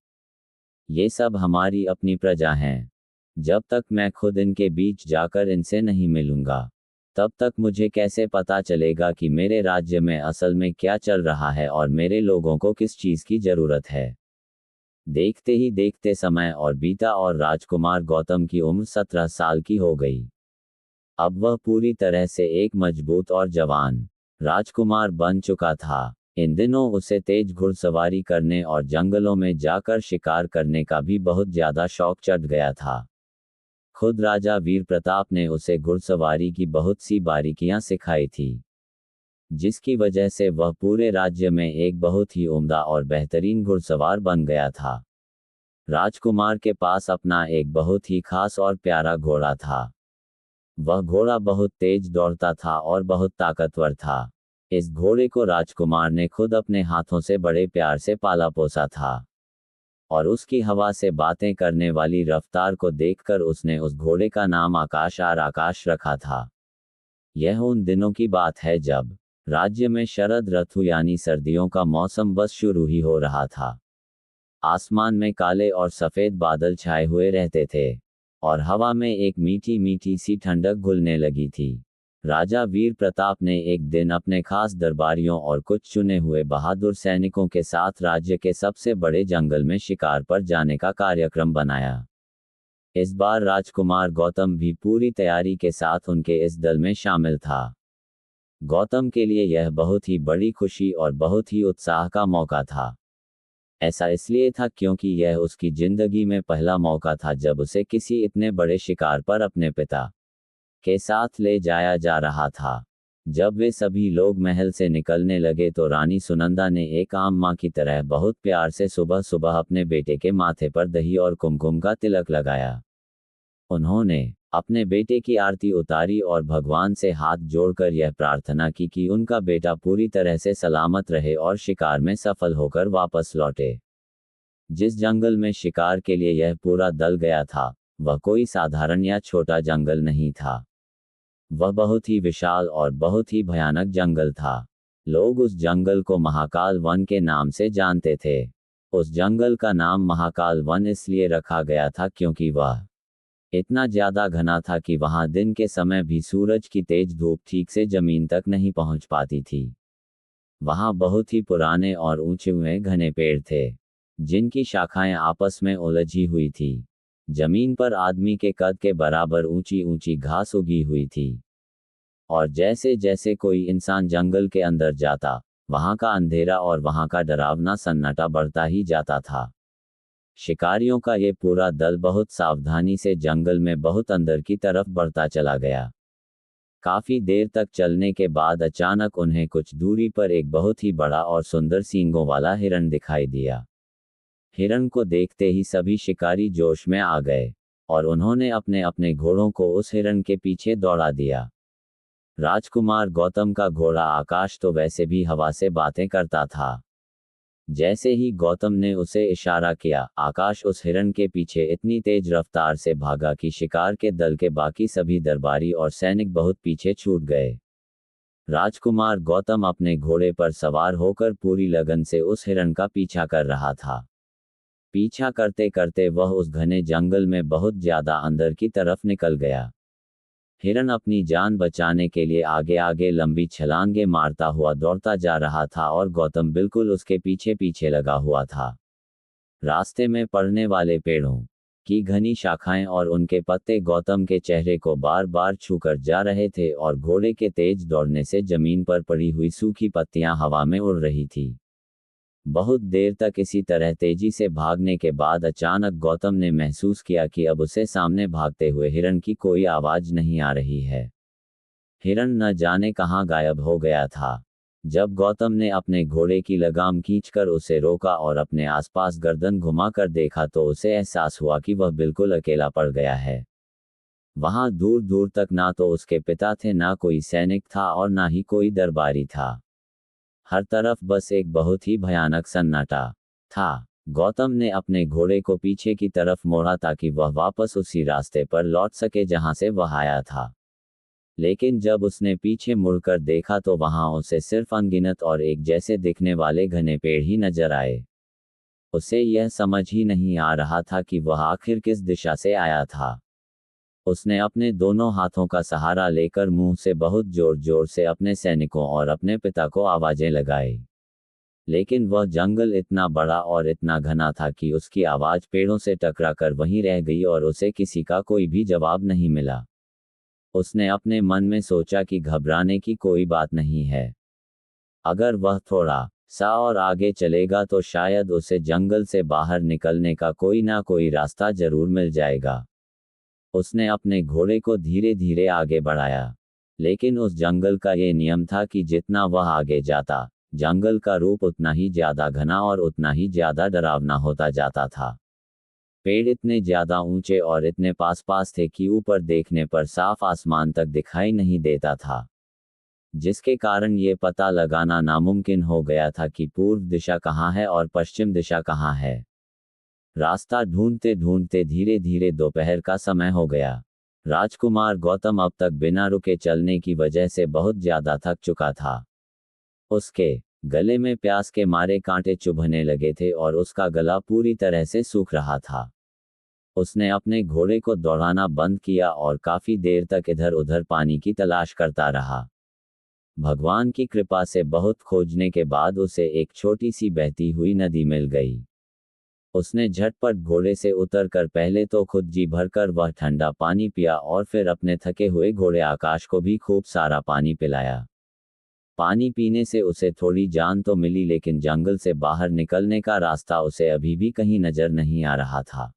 ये सब हमारी अपनी प्रजा हैं। जब तक मैं खुद इनके बीच जाकर इनसे नहीं मिलूंगा तब तक मुझे कैसे पता चलेगा कि मेरे राज्य में असल में क्या चल रहा है और मेरे लोगों को किस चीज की जरूरत है। देखते ही देखते समय और बीता और राजकुमार गौतम की उम्र 17 साल की हो गई। अब वह पूरी तरह से एक मजबूत और जवान राजकुमार बन चुका था। इन दिनों उसे तेज घुड़सवारी करने और जंगलों में जाकर शिकार करने का भी बहुत ज्यादा शौक चढ़ गया था। खुद राजा वीर प्रताप ने उसे घुड़सवारी की बहुत सी बारीकियां सिखाई थी, जिसकी वजह से वह पूरे राज्य में एक बहुत ही उम्दा और बेहतरीन घुड़सवार बन गया था। राजकुमार के पास अपना एक बहुत ही खास और प्यारा घोड़ा था। वह घोड़ा बहुत तेज दौड़ता था और बहुत ताकतवर था। इस घोड़े को राजकुमार ने खुद अपने हाथों से बड़े प्यार से पाला पोसा था और उसकी हवा से बातें करने वाली रफ्तार को देखकर उसने उस घोड़े का नाम आकाश रखा था। यह उन दिनों की बात है जब राज्य में शरद ऋतु यानी सर्दियों का मौसम बस शुरू ही हो रहा था। आसमान में काले और सफेद बादल छाए हुए रहते थे और हवा में एक मीठी मीठी सी ठंडक घुलने लगी थी। राजा वीर प्रताप ने एक दिन अपने खास दरबारियों और कुछ चुने हुए बहादुर सैनिकों के साथ राज्य के सबसे बड़े जंगल में शिकार पर जाने का कार्यक्रम बनाया। इस बार राजकुमार गौतम भी पूरी तैयारी के साथ उनके इस दल में शामिल था। गौतम के लिए यह बहुत ही बड़ी खुशी और बहुत ही उत्साह का मौका था। ऐसा इसलिए था क्योंकि यह उसकी जिंदगी में पहला मौका था जब उसे किसी इतने बड़े शिकार पर अपने पिता के साथ ले जाया जा रहा था। जब वे सभी लोग महल से निकलने लगे तो रानी सुनंदा ने एक आम मां की तरह बहुत प्यार से सुबह सुबह अपने बेटे के माथे पर दही और कुमकुम का तिलक लगाया। उन्होंने अपने बेटे की आरती उतारी और भगवान से हाथ जोड़कर यह प्रार्थना की कि उनका बेटा पूरी तरह से सलामत रहे और शिकार में सफल होकर वापस लौटे। जिस जंगल में शिकार के लिए यह पूरा दल गया था, वह कोई साधारण या छोटा जंगल नहीं था। वह बहुत ही विशाल और बहुत ही भयानक जंगल था। लोग उस जंगल को महाकाल वन के नाम से जानते थे। उस जंगल का नाम महाकाल वन इसलिए रखा गया था क्योंकि वह इतना ज्यादा घना था कि वहां दिन के समय भी सूरज की तेज धूप ठीक से जमीन तक नहीं पहुंच पाती थी। वहां बहुत ही पुराने और ऊंचे हुए घने पेड़ थे, जिनकी शाखाएं आपस में उलझी हुई थी। जमीन पर आदमी के कद के बराबर ऊंची ऊंची घास उगी हुई थी। और जैसे जैसे कोई इंसान जंगल के अंदर जाता, वहां का अंधेरा और वहां का डरावना सन्नाटा बढ़ता ही जाता था। शिकारियों का ये पूरा दल बहुत सावधानी से जंगल में बहुत अंदर की तरफ बढ़ता चला गया। काफी देर तक चलने के बाद अचानक उन्हें कुछ दूरी पर एक बहुत ही बड़ा और सुंदर सींगों वाला हिरण दिखाई दिया। हिरण को देखते ही सभी शिकारी जोश में आ गए और उन्होंने अपने अपने घोड़ों को उस हिरण के पीछे दौड़ा दिया। राजकुमार गौतम का घोड़ा आकाश तो वैसे भी हवा से बातें करता था। जैसे ही गौतम ने उसे इशारा किया, आकाश उस हिरण के पीछे इतनी तेज रफ्तार से भागा कि शिकार के दल के बाकी सभी दरबारी और सैनिक बहुत पीछे छूट गए। राजकुमार गौतम अपने घोड़े पर सवार होकर पूरी लगन से उस हिरण का पीछा कर रहा था। पीछा करते करते वह उस घने जंगल में बहुत ज्यादा अंदर की तरफ निकल गया। हिरण अपनी जान बचाने के लिए आगे आगे लंबी छलांगे मारता हुआ दौड़ता जा रहा था और गौतम बिल्कुल उसके पीछे पीछे लगा हुआ था। रास्ते में पड़ने वाले पेड़ों की घनी शाखाएं और उनके पत्ते गौतम के चेहरे को बार बार छूकर जा रहे थे और घोड़े के तेज दौड़ने से जमीन पर पड़ी हुई सूखी पत्तियां हवा में उड़ रही थी। बहुत देर तक इसी तरह तेजी से भागने के बाद अचानक गौतम ने महसूस किया कि अब उसे सामने भागते हुए हिरण की कोई आवाज नहीं आ रही है। हिरण न जाने कहां गायब हो गया था। जब गौतम ने अपने घोड़े की लगाम खींचकर उसे रोका और अपने आसपास गर्दन घुमाकर देखा तो उसे एहसास हुआ कि वह बिल्कुल अकेला पड़ गया है। वहां दूर दूर तक ना तो उसके पिता थे, ना कोई सैनिक था और ना ही कोई दरबारी था। हर तरफ बस एक बहुत ही भयानक सन्नाटा था। गौतम ने अपने घोड़े को पीछे की तरफ मोड़ा ताकि वह वापस उसी रास्ते पर लौट सके जहां से वह आया था। लेकिन जब उसने पीछे मुड़कर देखा तो वहां उसे सिर्फ अनगिनत और एक जैसे दिखने वाले घने पेड़ ही नजर आए। उसे यह समझ ही नहीं आ रहा था कि वह आखिर किस दिशा से आया था। उसने अपने दोनों हाथों का सहारा लेकर मुंह से बहुत जोर जोर से अपने सैनिकों और अपने पिता को आवाजें लगाई। लेकिन वह जंगल इतना बड़ा और इतना घना था कि उसकी आवाज पेड़ों से टकराकर वहीं रह गई और उसे किसी का कोई भी जवाब नहीं मिला। उसने अपने मन में सोचा कि घबराने की कोई बात नहीं है। अगर वह थोड़ा सा और आगे चलेगा तो शायद उसे जंगल से बाहर निकलने का कोई ना कोई रास्ता जरूर मिल जाएगा। उसने अपने घोड़े को धीरे धीरे आगे बढ़ाया। लेकिन उस जंगल का ये नियम था कि जितना वह आगे जाता, जंगल का रूप उतना ही ज्यादा घना और उतना ही ज्यादा डरावना होता जाता था। पेड़ इतने ज्यादा ऊंचे और इतने पास पास थे कि ऊपर देखने पर साफ आसमान तक दिखाई नहीं देता था, जिसके कारण ये पता लगाना नामुमकिन हो गया था कि पूर्व दिशा कहाँ है और पश्चिम दिशा कहाँ है। रास्ता ढूंढते ढूंढते धीरे धीरे दोपहर का समय हो गया। राजकुमार गौतम अब तक बिना रुके चलने की वजह से बहुत ज्यादा थक चुका था। उसके गले में प्यास के मारे कांटे चुभने लगे थे और उसका गला पूरी तरह से सूख रहा था। उसने अपने घोड़े को दौड़ाना बंद किया और काफी देर तक इधर उधर पानी की तलाश करता रहा। भगवान की कृपा से बहुत खोजने के बाद उसे एक छोटी सी बहती हुई नदी मिल गई। उसने झटपट घोड़े से उतरकर पहले तो खुद जी भरकर वह ठंडा पानी पिया और फिर अपने थके हुए घोड़े आकाश को भी खूब सारा पानी पिलाया। पानी पीने से उसे थोड़ी जान तो मिली, लेकिन जंगल से बाहर निकलने का रास्ता उसे अभी भी कहीं नजर नहीं आ रहा था।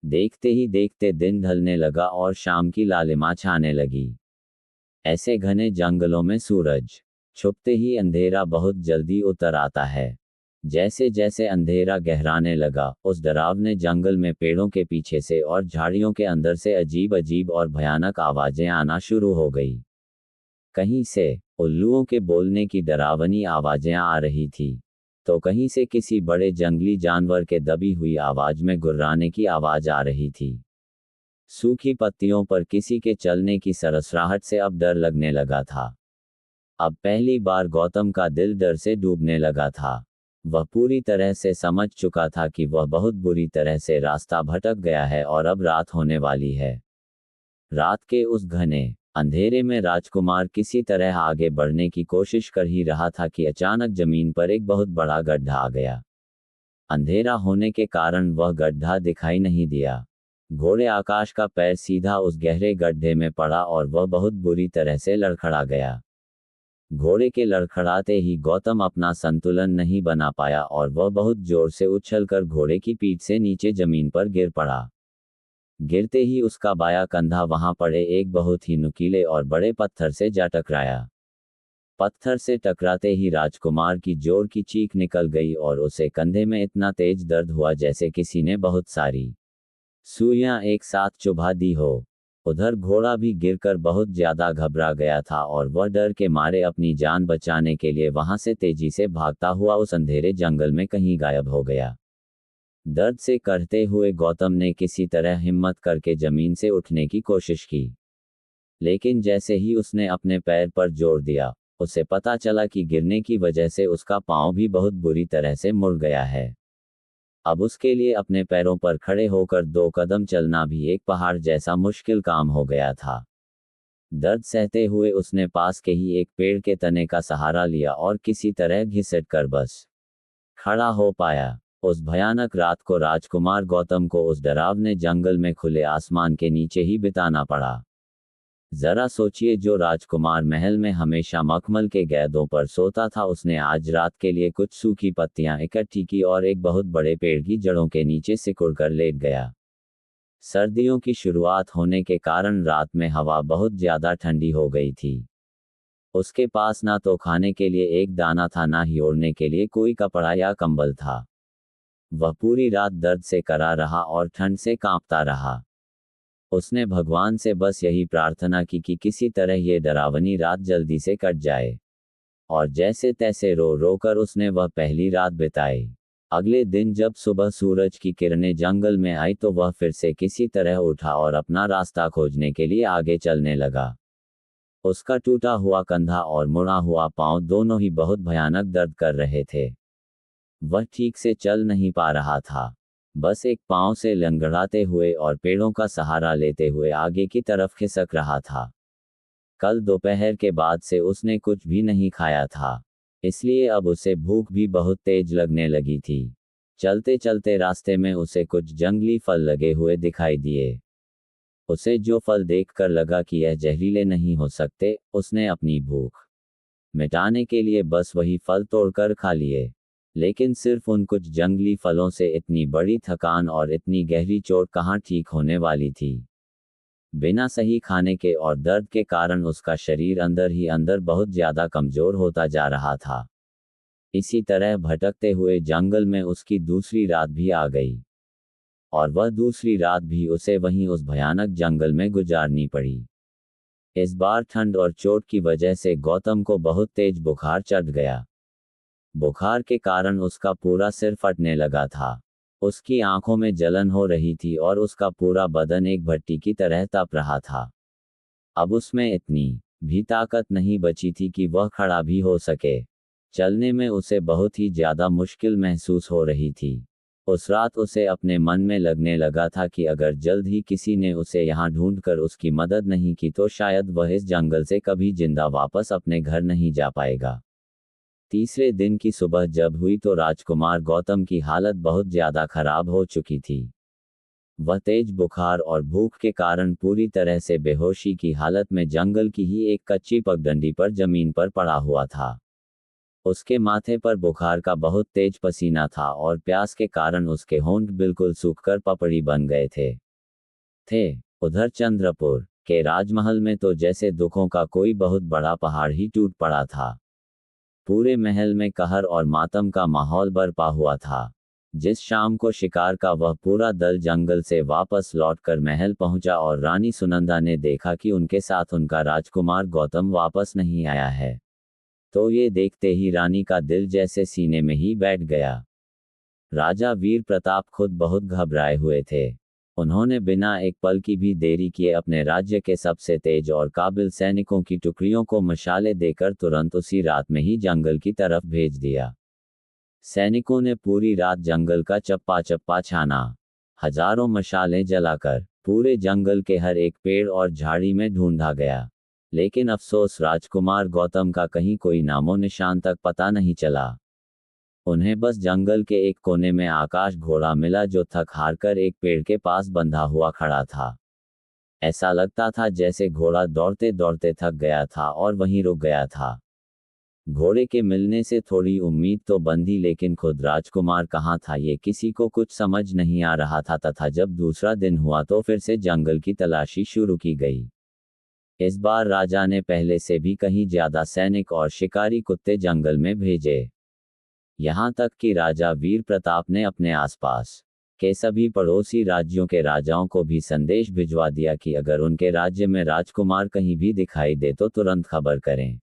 देखते ही देखते दिन ढलने लगा और शाम की लालिमा छाने लगी। ऐसे घने जंगलों में सूरज छुपते ही अंधेरा बहुत जल्दी उतर आता है। जैसे जैसे अंधेरा गहराने लगा, उस डरावने जंगल में पेड़ों के पीछे से और झाड़ियों के अंदर से अजीब अजीब और भयानक आवाजें आना शुरू हो गई। कहीं से उल्लुओं के बोलने की डरावनी आवाजें आ रही थी, तो कहीं से किसी बड़े जंगली जानवर के दबी हुई आवाज में गुर्राने की आवाज आ रही थी। सूखी पत्तियों पर किसी के चलने की सरसराहट से अब डर लगने लगा था। अब पहली बार गौतम का दिल डर से डूबने लगा था। वह पूरी तरह से समझ चुका था कि वह बहुत बुरी तरह से रास्ता भटक गया है और अब रात होने वाली है। रात के उस घने अंधेरे में राजकुमार किसी तरह आगे बढ़ने की कोशिश कर ही रहा था कि अचानक जमीन पर एक बहुत बड़ा गड्ढा आ गया। अंधेरा होने के कारण वह गड्ढा दिखाई नहीं दिया। घोड़े आकाश का पैर सीधा उस गहरे गड्ढे में पड़ा और वह बहुत बुरी तरह से लड़खड़ा गया। घोड़े के लड़खड़ाते ही गौतम अपना संतुलन नहीं बना पाया और वह बहुत जोर से उछलकर घोड़े की पीठ से नीचे जमीन पर गिर पड़ा। गिरते ही उसका बायां कंधा वहां पड़े एक बहुत ही नुकीले और बड़े पत्थर से जा टकराया। पत्थर से टकराते ही राजकुमार की जोर की चीख निकल गई और उसे कंधे में इतना तेज दर्द हुआ जैसे किसी ने बहुत सारी सुइयां एक साथ चुभा दी हो। उधर घोड़ा भी गिरकर बहुत ज्यादा घबरा गया था और वह डर के मारे अपनी जान बचाने के लिए वहां से तेजी से भागता हुआ उस अंधेरे जंगल में कहीं गायब हो गया। दर्द से करते हुए गौतम ने किसी तरह हिम्मत करके जमीन से उठने की कोशिश की, लेकिन जैसे ही उसने अपने पैर पर जोर दिया, उसे पता चला कि गिरने की वजह से उसका पांव भी बहुत बुरी तरह से मुड़ गया है। अब उसके लिए अपने पैरों पर खड़े होकर 2 कदम चलना भी एक पहाड़ जैसा मुश्किल काम हो गया था। दर्द सहते हुए उसने पास के ही एक पेड़ के तने का सहारा लिया और किसी तरह घिसट कर बस खड़ा हो पाया। उस भयानक रात को राजकुमार गौतम को उस डरावने जंगल में खुले आसमान के नीचे ही बिताना पड़ा। जरा सोचिए, जो राजकुमार महल में हमेशा मखमल के गेंदों पर सोता था, उसने आज रात के लिए कुछ सूखी पत्तियां इकट्ठी की और एक बहुत बड़े पेड़ की जड़ों के नीचे सिकुड़ कर लेट गया। सर्दियों की शुरुआत होने के कारण रात में हवा बहुत ज्यादा ठंडी हो गई थी। उसके पास ना तो खाने के लिए एक दाना था, ना ही ओढ़ने के लिए कोई कपड़ा या कंबल था। वह पूरी रात दर्द से करा रहा और ठंड से कांपता रहा। उसने भगवान से बस यही प्रार्थना की कि किसी तरह ये डरावनी रात जल्दी से कट जाए, और जैसे तैसे रो रो कर उसने वह पहली रात बिताई। अगले दिन जब सुबह सूरज की किरणें जंगल में आई तो वह फिर से किसी तरह उठा और अपना रास्ता खोजने के लिए आगे चलने लगा। उसका टूटा हुआ कंधा और मुड़ा हुआ पांव दोनों ही बहुत भयानक दर्द कर रहे थे। वह ठीक से चल नहीं पा रहा था, बस एक पांव से लंगड़ाते हुए और पेड़ों का सहारा लेते हुए आगे की तरफ खिसक रहा था। कल दोपहर के बाद से उसने कुछ भी नहीं खाया था, इसलिए अब उसे भूख भी बहुत तेज लगने लगी थी। चलते चलते रास्ते में उसे कुछ जंगली फल लगे हुए दिखाई दिए। उसे जो फल देखकर लगा कि यह जहरीले नहीं हो सकते, उसने अपनी भूख मिटाने के लिए बस वही फल तोड़कर खा लिए। लेकिन सिर्फ उन कुछ जंगली फलों से इतनी बड़ी थकान और इतनी गहरी चोट कहाँ ठीक होने वाली थी। बिना सही खाने के और दर्द के कारण उसका शरीर अंदर ही अंदर बहुत ज्यादा कमजोर होता जा रहा था। इसी तरह भटकते हुए जंगल में उसकी दूसरी रात भी आ गई, और वह दूसरी रात भी उसे वहीं उस भयानक जंगल में गुजारनी पड़ी। इस बार ठंड और चोट की वजह से गौतम को बहुत तेज बुखार चढ़ गया। बुखार के कारण उसका पूरा सिर फटने लगा था। उसकी आंखों में जलन हो रही थी और उसका पूरा बदन एक भट्टी की तरह तप रहा था। अब उसमें इतनी भी ताकत नहीं बची थी कि वह खड़ा भी हो सके। चलने में उसे बहुत ही ज्यादा मुश्किल महसूस हो रही थी। उस रात उसे अपने मन में लगने लगा था कि अगर जल्द ही किसी ने उसे यहाँ ढूंढकर उसकी मदद नहीं की तो शायद वह इस जंगल से कभी जिंदा वापस अपने घर नहीं जा पाएगा। तीसरे दिन की सुबह जब हुई तो राजकुमार गौतम की हालत बहुत ज्यादा खराब हो चुकी थी। वह तेज बुखार और भूख के कारण पूरी तरह से बेहोशी की हालत में जंगल की ही एक कच्ची पगडंडी पर जमीन पर पड़ा हुआ था। उसके माथे पर बुखार का बहुत तेज पसीना था और प्यास के कारण उसके होंठ बिल्कुल सूखकर पपड़ी बन गए थे। उधर चंद्रपुर के राजमहल में तो जैसे दुखों का कोई बहुत बड़ा पहाड़ ही टूट पड़ा था। पूरे महल में कहर और मातम का माहौल बरपा हुआ था। जिस शाम को शिकार का वह पूरा दल जंगल से वापस लौटकर महल पहुंचा और रानी सुनंदा ने देखा कि उनके साथ उनका राजकुमार गौतम वापस नहीं आया है, तो ये देखते ही रानी का दिल जैसे सीने में ही बैठ गया। राजा वीर प्रताप खुद बहुत घबराए हुए थे। उन्होंने बिना एक पल की भी देरी किए अपने राज्य के सबसे तेज और काबिल सैनिकों की टुकड़ियों को मशाले देकर तुरंत उसी रात में ही जंगल की तरफ भेज दिया। सैनिकों ने पूरी रात जंगल का चप्पा चप्पा छाना। हजारों मशालें जलाकर पूरे जंगल के हर एक पेड़ और झाड़ी में ढूंढा गया, लेकिन अफसोस राजकुमार गौतम का कहीं कोई नामो निशान तक पता नहीं चला। उन्हें बस जंगल के एक कोने में आकाश घोड़ा मिला जो थक हार कर एक पेड़ के पास बंधा हुआ खड़ा था। ऐसा लगता था जैसे घोड़ा दौड़ते दौड़ते थक गया था और वहीं रुक गया था। घोड़े के मिलने से थोड़ी उम्मीद तो बंधी, लेकिन खुद राजकुमार कहाँ था ये किसी को कुछ समझ नहीं आ रहा था। तथा जब दूसरा दिन हुआ तो फिर से जंगल की तलाशी शुरू की गई। इस बार राजा ने पहले से भी कहीं ज्यादा सैनिक और शिकारी कुत्ते जंगल में भेजे। यहाँ तक कि राजा वीर प्रताप ने अपने आसपास के सभी पड़ोसी राज्यों के राजाओं को भी संदेश भिजवा दिया कि अगर उनके राज्य में राजकुमार कहीं भी दिखाई दे तो तुरंत खबर करें।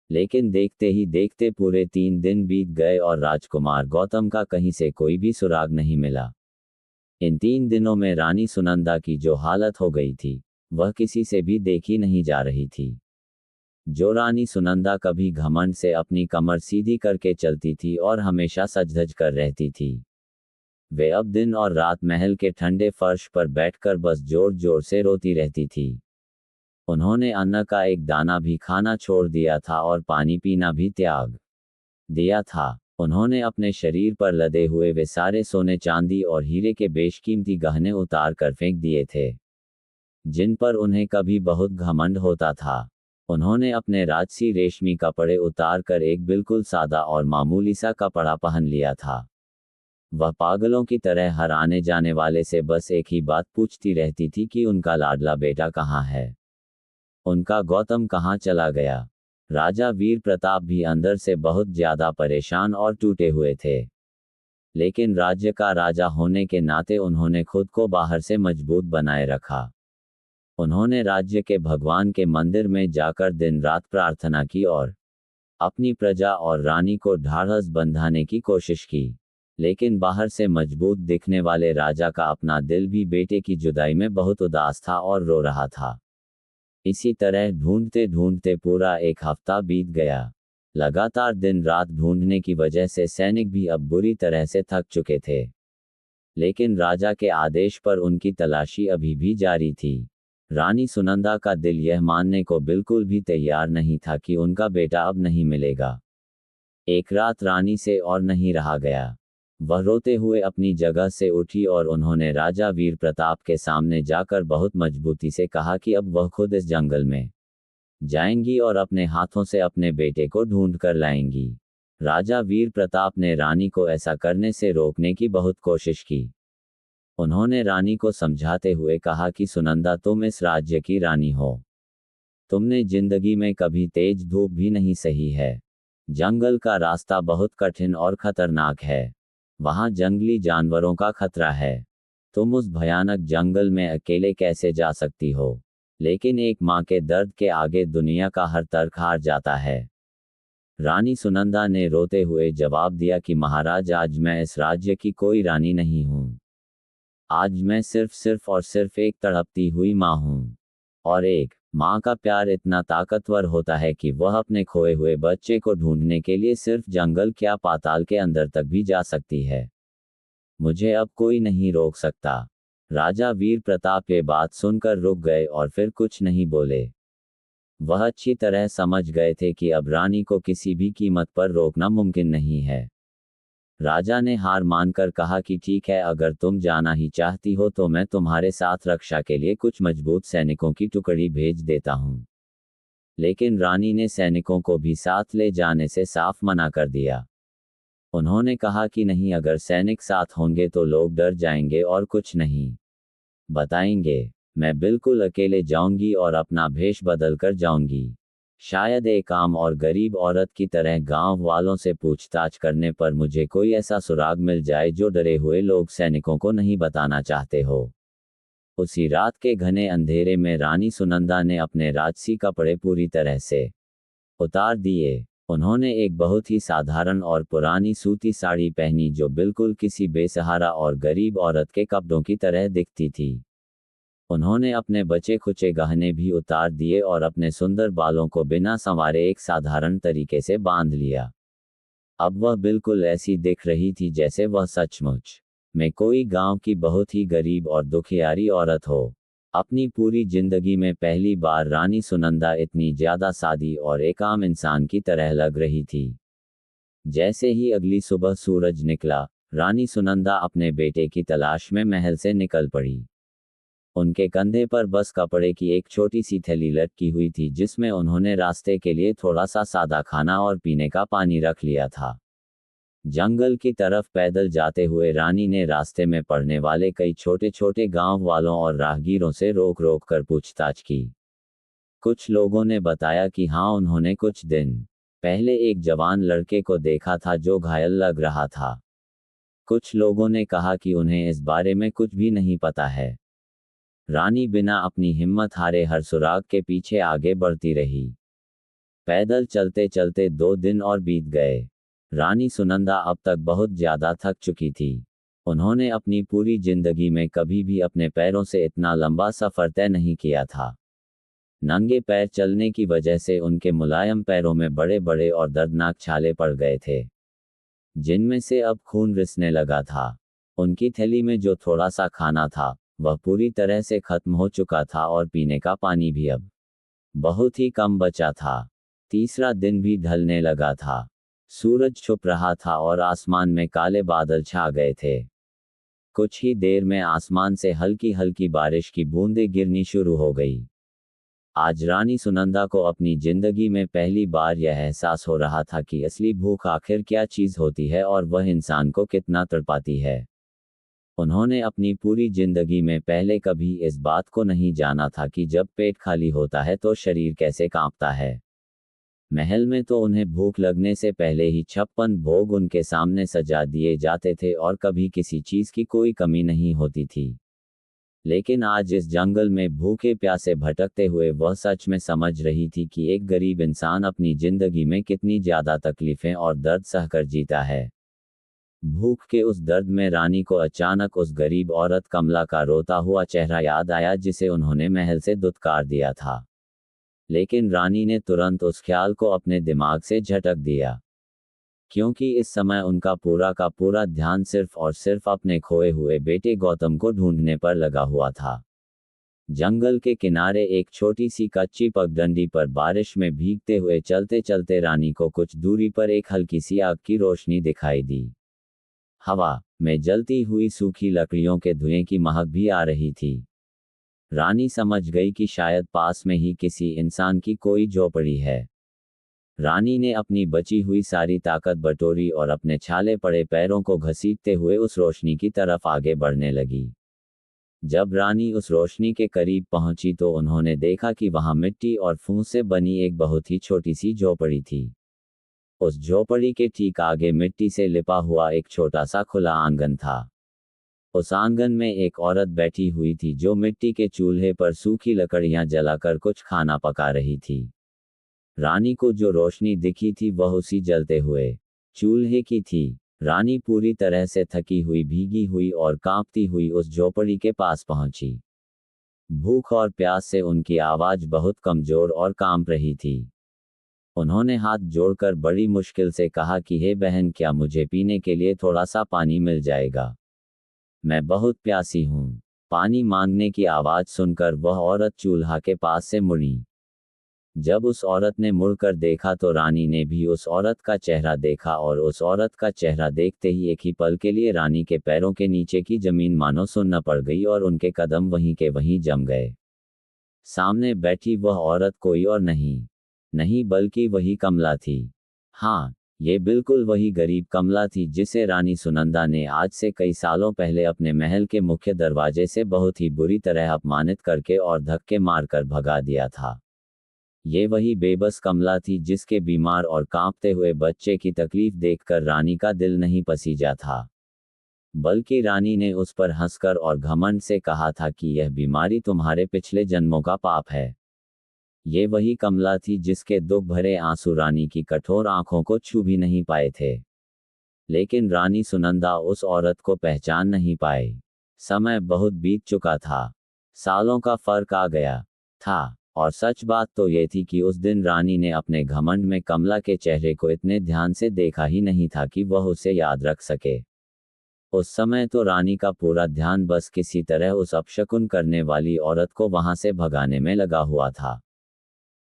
लेकिन देखते ही देखते पूरे 3 दिन बीत गए और राजकुमार गौतम का कहीं से कोई भी सुराग नहीं मिला। इन 3 दिनों में रानी सुनंदा की जो हालत हो गई थी वह किसी से भी देखी नहीं जा रही थी। जो रानी सुनंदा कभी घमंड से अपनी कमर सीधी करके चलती थी और हमेशा सज-धज कर रहती थी, वे अब दिन और रात महल के ठंडे फर्श पर बैठकर बस जोर जोर से रोती रहती थी। उन्होंने अन्न का एक दाना भी खाना छोड़ दिया था और पानी पीना भी त्याग दिया था। उन्होंने अपने शरीर पर लदे हुए वे सारे सोने चांदी और हीरे के बेशकीमती गहने उतार कर फेंक दिए थे, जिन पर उन्हें कभी बहुत घमंड होता था। उन्होंने अपने राजसी रेशमी कपड़े उतार कर एक बिल्कुल सादा और मामूली सा कपड़ा पहन लिया था। वह पागलों की तरह हर आने जाने वाले से बस एक ही बात पूछती रहती थी कि उनका लाडला बेटा कहाँ है, उनका गौतम कहाँ चला गया। राजा वीर प्रताप भी अंदर से बहुत ज्यादा परेशान और टूटे हुए थे, लेकिन राज्य का राजा होने के नाते उन्होंने खुद को बाहर से मजबूत बनाए रखा। उन्होंने राज्य के भगवान के मंदिर में जाकर दिन रात प्रार्थना की और अपनी प्रजा और रानी को ढाढ़स बंधाने की कोशिश की, लेकिन बाहर से मजबूत दिखने वाले राजा का अपना दिल भी बेटे की जुदाई में बहुत उदास था और रो रहा था। इसी तरह ढूंढते ढूंढते पूरा एक हफ्ता बीत गया। लगातार दिन रात ढूंढने की वजह से सैनिक भी अब बुरी तरह से थक चुके थे, लेकिन राजा के आदेश पर उनकी तलाशी अभी भी जारी थी। रानी सुनंदा का दिल यह मानने को बिल्कुल भी तैयार नहीं था कि उनका बेटा अब नहीं मिलेगा। एक रात रानी से और नहीं रहा गया। वह रोते हुए अपनी जगह से उठी और उन्होंने राजा वीर प्रताप के सामने जाकर बहुत मजबूती से कहा कि अब वह खुद इस जंगल में जाएंगी और अपने हाथों से अपने बेटे को ढूंढ कर लाएंगी। राजा वीर प्रताप ने रानी को ऐसा करने से रोकने की बहुत कोशिश की। उन्होंने रानी को समझाते हुए कहा कि सुनंदा, तुम इस राज्य की रानी हो। तुमने जिंदगी में कभी तेज धूप भी नहीं सही है। जंगल का रास्ता बहुत कठिन और खतरनाक है। वहां जंगली जानवरों का खतरा है। तुम उस भयानक जंगल में अकेले कैसे जा सकती हो? लेकिन एक माँ के दर्द के आगे दुनिया का हर तर्क हार जाता है। रानी सुनंदा ने रोते हुए जवाब दिया कि महाराज, आज मैं इस राज्य की कोई रानी नहीं हूँ। आज मैं सिर्फ और सिर्फ एक तड़पती हुई माँ हूँ। और एक माँ का प्यार इतना ताकतवर होता है कि वह अपने खोए हुए बच्चे को ढूंढने के लिए सिर्फ जंगल क्या पाताल के अंदर तक भी जा सकती है। मुझे अब कोई नहीं रोक सकता। राजा वीर प्रताप ये बात सुनकर रुक गए और फिर कुछ नहीं बोले। वह अच्छी तरह समझ गए थे कि अब रानी को किसी भी कीमत पर रोकना मुमकिन नहीं है। राजा ने हार मानकर कहा कि ठीक है, अगर तुम जाना ही चाहती हो तो मैं तुम्हारे साथ रक्षा के लिए कुछ मजबूत सैनिकों की टुकड़ी भेज देता हूँ। लेकिन रानी ने सैनिकों को भी साथ ले जाने से साफ मना कर दिया। उन्होंने कहा कि नहीं, अगर सैनिक साथ होंगे तो लोग डर जाएंगे और कुछ नहीं बताएंगे। मैं बिल्कुल अकेले जाऊंगी और अपना भेष बदल कर जाऊंगी। शायद एक आम और गरीब औरत की तरह गांव वालों से पूछताछ करने पर मुझे कोई ऐसा सुराग मिल जाए जो डरे हुए लोग सैनिकों को नहीं बताना चाहते हो। उसी रात के घने अंधेरे में रानी सुनंदा ने अपने राजसी कपड़े पूरी तरह से उतार दिए। उन्होंने एक बहुत ही साधारण और पुरानी सूती साड़ी पहनी जो बिल्कुल किसी बेसहारा और गरीब औरत के कपड़ों की तरह दिखती थी। उन्होंने अपने बचे खुचे गहने भी उतार दिए और अपने सुंदर बालों को बिना संवारे एक साधारण तरीके से बांध लिया। अब वह बिल्कुल ऐसी दिख रही थी जैसे वह सचमुच में कोई गांव की बहुत ही गरीब और दुखियारी औरत हो। अपनी पूरी जिंदगी में पहली बार रानी सुनंदा इतनी ज्यादा सादी और एक आम इंसान की तरह लग रही थी। जैसे ही अगली सुबह सूरज निकला, रानी सुनंदा अपने बेटे की तलाश में महल से निकल पड़ी। उनके कंधे पर बस कपड़े की एक छोटी सी थैली लटकी हुई थी जिसमें उन्होंने रास्ते के लिए थोड़ा सा सादा खाना और पीने का पानी रख लिया था। जंगल की तरफ पैदल जाते हुए रानी ने रास्ते में पड़ने वाले कई छोटे छोटे गांव वालों और राहगीरों से रोक रोक कर पूछताछ की। कुछ लोगों ने बताया कि हाँ, उन्होंने कुछ दिन पहले एक जवान लड़के को देखा था जो घायल लग रहा था। कुछ लोगों ने कहा कि उन्हें इस बारे में कुछ भी नहीं पता है। रानी बिना अपनी हिम्मत हारे हर सुराग के पीछे आगे बढ़ती रही। पैदल चलते चलते 2 दिन और बीत गए। रानी सुनंदा अब तक बहुत ज्यादा थक चुकी थी। उन्होंने अपनी पूरी जिंदगी में कभी भी अपने पैरों से इतना लंबा सफर तय नहीं किया था। नंगे पैर चलने की वजह से उनके मुलायम पैरों में बड़े बड़े और दर्दनाक छाले पड़ गए थे, जिनमें से अब खून रिसने लगा था। उनकी थैली में जो थोड़ा सा खाना था वह पूरी तरह से खत्म हो चुका था और पीने का पानी भी अब बहुत ही कम बचा था। तीसरा दिन भी ढलने लगा था। सूरज छुप रहा था और आसमान में काले बादल छा गए थे। कुछ ही देर में आसमान से हल्की हल्की बारिश की बूंदें गिरनी शुरू हो गई। आज रानी सुनंदा को अपनी जिंदगी में पहली बार यह एहसास हो रहा था कि असली भूख आखिर क्या चीज होती है और वह इंसान को कितना तड़पाती है। उन्होंने अपनी पूरी जिंदगी में पहले कभी इस बात को नहीं जाना था कि जब पेट खाली होता है तो शरीर कैसे कांपता है। महल में तो उन्हें भूख लगने से पहले ही 56 भोग उनके सामने सजा दिए जाते थे और कभी किसी चीज की कोई कमी नहीं होती थी। लेकिन आज इस जंगल में भूखे प्यासे भटकते हुए वह सच में समझ रही थी कि एक गरीब इंसान अपनी जिंदगी में कितनी ज्यादा तकलीफें और दर्द सहकर जीता है। भूख के उस दर्द में रानी को अचानक उस गरीब औरत कमला का रोता हुआ चेहरा याद आया जिसे उन्होंने महल से दुत्कार दिया था। लेकिन रानी ने तुरंत उस ख्याल को अपने दिमाग से झटक दिया, क्योंकि इस समय उनका पूरा का पूरा ध्यान सिर्फ और सिर्फ अपने खोए हुए बेटे गौतम को ढूंढने पर लगा हुआ था। जंगल के किनारे एक छोटी सी कच्ची पगडंडी पर बारिश में भीगते हुए चलते चलते रानी को कुछ दूरी पर एक हल्की सी आग की रोशनी दिखाई दी। हवा में जलती हुई सूखी लकड़ियों के धुएं की महक भी आ रही थी। रानी समझ गई कि शायद पास में ही किसी इंसान की कोई झोपड़ी है। रानी ने अपनी बची हुई सारी ताकत बटोरी और अपने छाले पड़े पैरों को घसीटते हुए उस रोशनी की तरफ आगे बढ़ने लगी। जब रानी उस रोशनी के करीब पहुंची तो उन्होंने देखा कि वहां मिट्टी और फूस से बनी एक बहुत ही छोटी सी झोपड़ी थी। उस झोपड़ी के ठीक आगे मिट्टी से लिपा हुआ एक छोटा सा खुला आंगन था। उस आंगन में एक औरत बैठी हुई थी जो मिट्टी के चूल्हे पर सूखी लकड़ियां जलाकर कुछ खाना पका रही थी। रानी को जो रोशनी दिखी थी वह उसी जलते हुए चूल्हे की थी। रानी पूरी तरह से थकी हुई, भीगी हुई और कांपती हुई उस झोपड़ी के पास पहुंची। भूख और प्यास से उनकी आवाज बहुत कमजोर और कांप रही थी। उन्होंने हाथ जोड़कर बड़ी मुश्किल से कहा कि हे बहन, क्या मुझे पीने के लिए थोड़ा सा पानी मिल जाएगा? मैं बहुत प्यासी हूँ। पानी मांगने की आवाज सुनकर वह औरत चूल्हा के पास से मुड़ी। जब उस औरत ने मुड़कर देखा तो रानी ने भी उस औरत का चेहरा देखा और उस औरत का चेहरा देखते ही एक ही पल के लिए रानी के पैरों के नीचे की जमीन मानो सुन्न पड़ गई और उनके कदम वहीं के वहीं जम गए। सामने बैठी वह औरत कोई और नहीं बल्कि वही कमला थी। हाँ, ये बिल्कुल वही गरीब कमला थी जिसे रानी सुनंदा ने आज से कई सालों पहले अपने महल के मुख्य दरवाजे से बहुत ही बुरी तरह अपमानित करके और धक्के मारकर भगा दिया था। ये वही बेबस कमला थी जिसके बीमार और कांपते हुए बच्चे की तकलीफ देखकर रानी का दिल नहीं पसीजा था, बल्कि रानी ने उस पर हंसकर और घमंड से कहा था कि यह बीमारी तुम्हारे पिछले जन्मों का पाप है। ये वही कमला थी जिसके दुख भरे आंसू रानी की कठोर आंखों को छू भी नहीं पाए थे। लेकिन रानी सुनंदा उस औरत को पहचान नहीं पाई। समय बहुत बीत चुका था, सालों का फर्क आ गया था, और सच बात तो ये थी कि उस दिन रानी ने अपने घमंड में कमला के चेहरे को इतने ध्यान से देखा ही नहीं था कि वह उसे याद रख सके। उस समय तो रानी का पूरा ध्यान बस किसी तरह उस अपशकुन करने वाली औरत को वहां से भगाने में लगा हुआ था।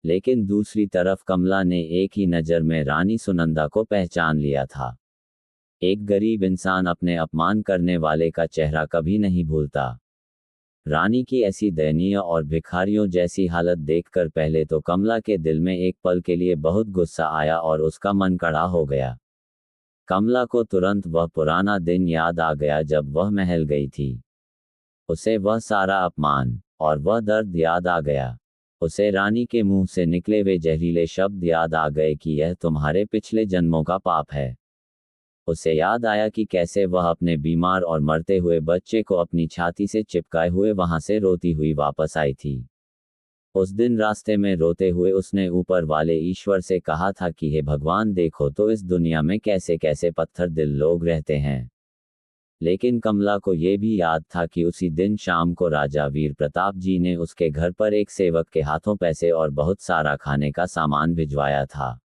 लेकिन दूसरी तरफ कमला ने एक ही नज़र में रानी सुनंदा को पहचान लिया था। एक गरीब इंसान अपने अपमान करने वाले का चेहरा कभी नहीं भूलता। रानी की ऐसी दयनीय और भिखारियों जैसी हालत देखकर पहले तो कमला के दिल में एक पल के लिए बहुत गुस्सा आया और उसका मन कड़ा हो गया। कमला को तुरंत वह पुराना दिन याद आ गया जब वह महल गई थी। उसे वह सारा अपमान और वह दर्द याद आ गया। उसे रानी के मुंह से निकले हुए जहरीले शब्द याद आ गए कि यह तुम्हारे पिछले जन्मों का पाप है। उसे याद आया कि कैसे वह अपने बीमार और मरते हुए बच्चे को अपनी छाती से चिपकाए हुए वहां से रोती हुई वापस आई थी। उस दिन रास्ते में रोते हुए उसने ऊपर वाले ईश्वर से कहा था कि हे भगवान, देखो तो इस दुनिया में कैसे कैसे पत्थर दिल लोग रहते हैं। लेकिन कमला को यह भी याद था कि उसी दिन शाम को राजा वीर प्रताप जी ने उसके घर पर एक सेवक के हाथों पैसे और बहुत सारा खाने का सामान भिजवाया था।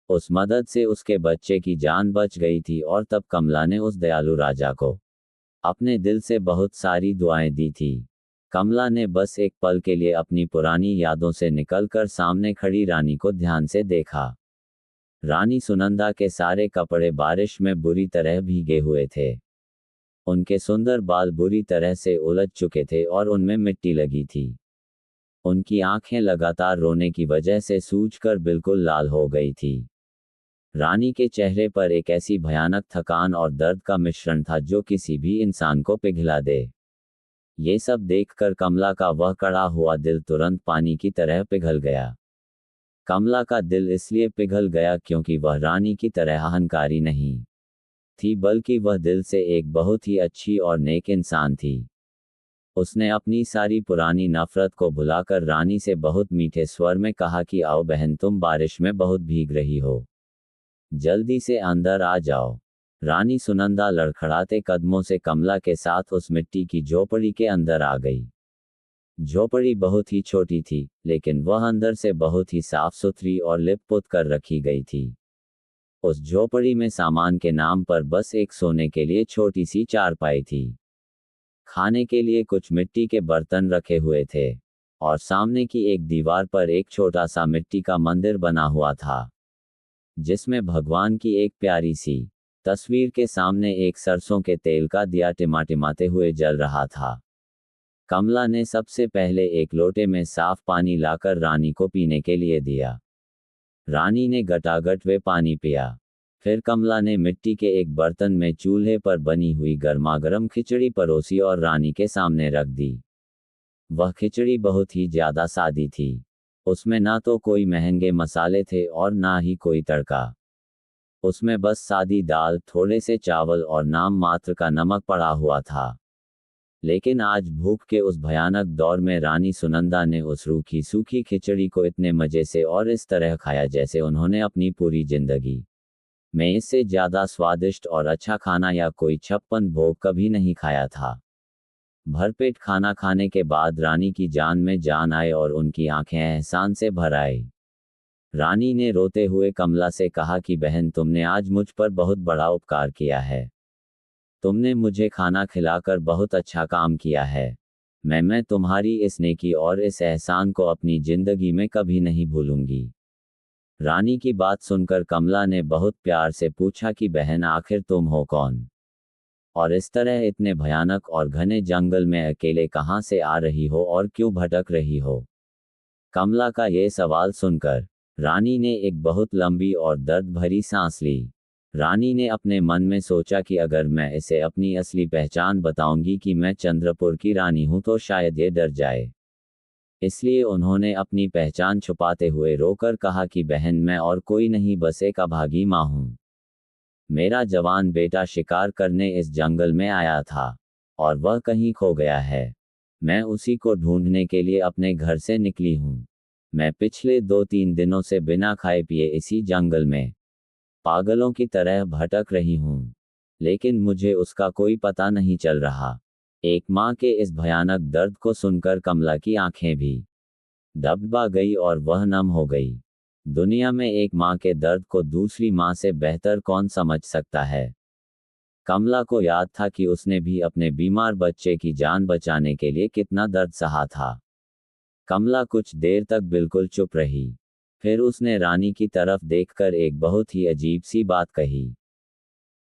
उस मदद से उसके बच्चे की जान बच गई थी और तब कमला ने उस दयालु राजा को अपने दिल से बहुत सारी दुआएं दी थी। कमला ने बस एक पल के लिए अपनी पुरानी यादों से निकलकर सामने खड़ी रानी को ध्यान से देखा। रानी सुनंदा के सारे कपड़े बारिश में बुरी तरह भीगे हुए थे। उनके सुंदर बाल बुरी तरह से उलझ चुके थे और उनमें मिट्टी लगी थी। उनकी आंखें लगातार रोने की वजह से सूजकर बिल्कुल लाल हो गई थी। रानी के चेहरे पर एक ऐसी भयानक थकान और दर्द का मिश्रण था जो किसी भी इंसान को पिघला दे। ये सब देखकर कमला का वह कड़ा हुआ दिल तुरंत पानी की तरह पिघल गया। कमला का दिल इसलिए पिघल गया क्योंकि वह रानी की तरह अहंकारी नहीं थी, बल्कि वह दिल से एक बहुत ही अच्छी और नेक इंसान थी। उसने अपनी सारी पुरानी नफरत को भुलाकर रानी से बहुत मीठे स्वर में कहा कि आओ बहन, तुम बारिश में बहुत भीग रही हो, जल्दी से अंदर आ जाओ। रानी सुनंदा लड़खड़ाते कदमों से कमला के साथ उस मिट्टी की झोपड़ी के अंदर आ गई। झोपड़ी बहुत ही छोटी थी, लेकिन वह अंदर से बहुत ही साफ सुथरी और लिप-पोत कर रखी गई थी। उस झोपड़ी में सामान के नाम पर बस एक सोने के लिए छोटी सी चारपाई थी। खाने के लिए कुछ मिट्टी के बर्तन रखे हुए थे, और सामने की एक दीवार पर एक छोटा सा मिट्टी का मंदिर बना हुआ था, जिसमें भगवान की एक प्यारी सी तस्वीर के सामने एक सरसों के तेल का दिया टिमाटिमाते हुए जल रहा था। कमला ने सबसे पहले एक लोटे में साफ पानी लाकर रानी को पीने के लिए दिया। रानी ने गटागट वे पानी पिया। फिर कमला ने मिट्टी के एक बर्तन में चूल्हे पर बनी हुई गर्मागर्म खिचड़ी परोसी और रानी के सामने रख दी। वह खिचड़ी बहुत ही ज्यादा सादी थी। उसमें ना तो कोई महंगे मसाले थे और ना ही कोई तड़का। उसमें बस सादी दाल, थोड़े से चावल और नाम मात्र का नमक पड़ा हुआ था। लेकिन आज भूख के उस भयानक दौर में रानी सुनंदा ने उस रूखी सूखी खिचड़ी को इतने मजे से और इस तरह खाया जैसे उन्होंने अपनी पूरी जिंदगी में इससे ज्यादा स्वादिष्ट और अच्छा खाना या कोई 56 भोग कभी नहीं खाया था। भरपेट खाना खाने के बाद रानी की जान में जान आए और उनकी आंखें एहसान से भर आई। रानी ने रोते हुए कमला से कहा कि बहन, तुमने आज मुझ पर बहुत बड़ा उपकार किया है। तुमने मुझे खाना खिलाकर बहुत अच्छा काम किया है। मैं तुम्हारी इस नेकी और इस एहसान को अपनी जिंदगी में कभी नहीं भूलूंगी। रानी की बात सुनकर कमला ने बहुत प्यार से पूछा कि बहन, आखिर तुम हो कौन? और इस तरह इतने भयानक और घने जंगल में अकेले कहाँ से आ रही हो और क्यों भटक रही हो? कमला का ये सवाल सुनकर रानी ने एक बहुत लंबी और दर्द भरी सांस ली। रानी ने अपने मन में सोचा कि अगर मैं इसे अपनी असली पहचान बताऊंगी कि मैं चंद्रपुर की रानी हूं तो शायद ये डर जाए। इसलिए उन्होंने अपनी पहचान छुपाते हुए रोकर कहा कि बहन, मैं और कोई नहीं, बस एक अभागी माँ हूँ। मेरा जवान बेटा शिकार करने इस जंगल में आया था और वह कहीं खो गया है। मैं उसी को ढूंढने के लिए अपने घर से निकली हूँ। मैं पिछले 2-3 दिनों से बिना खाए पिए इसी जंगल में पागलों की तरह भटक रही हूँ, लेकिन मुझे उसका कोई पता नहीं चल रहा। एक माँ के इस भयानक दर्द को सुनकर कमला की आंखें भी डबडबा गई और वह नम हो गई। दुनिया में एक माँ के दर्द को दूसरी माँ से बेहतर कौन समझ सकता है। कमला को याद था कि उसने भी अपने बीमार बच्चे की जान बचाने के लिए कितना दर्द सहा था। कमला कुछ देर तक बिल्कुल चुप रही। फिर उसने रानी की तरफ देखकर एक बहुत ही अजीब सी बात कही।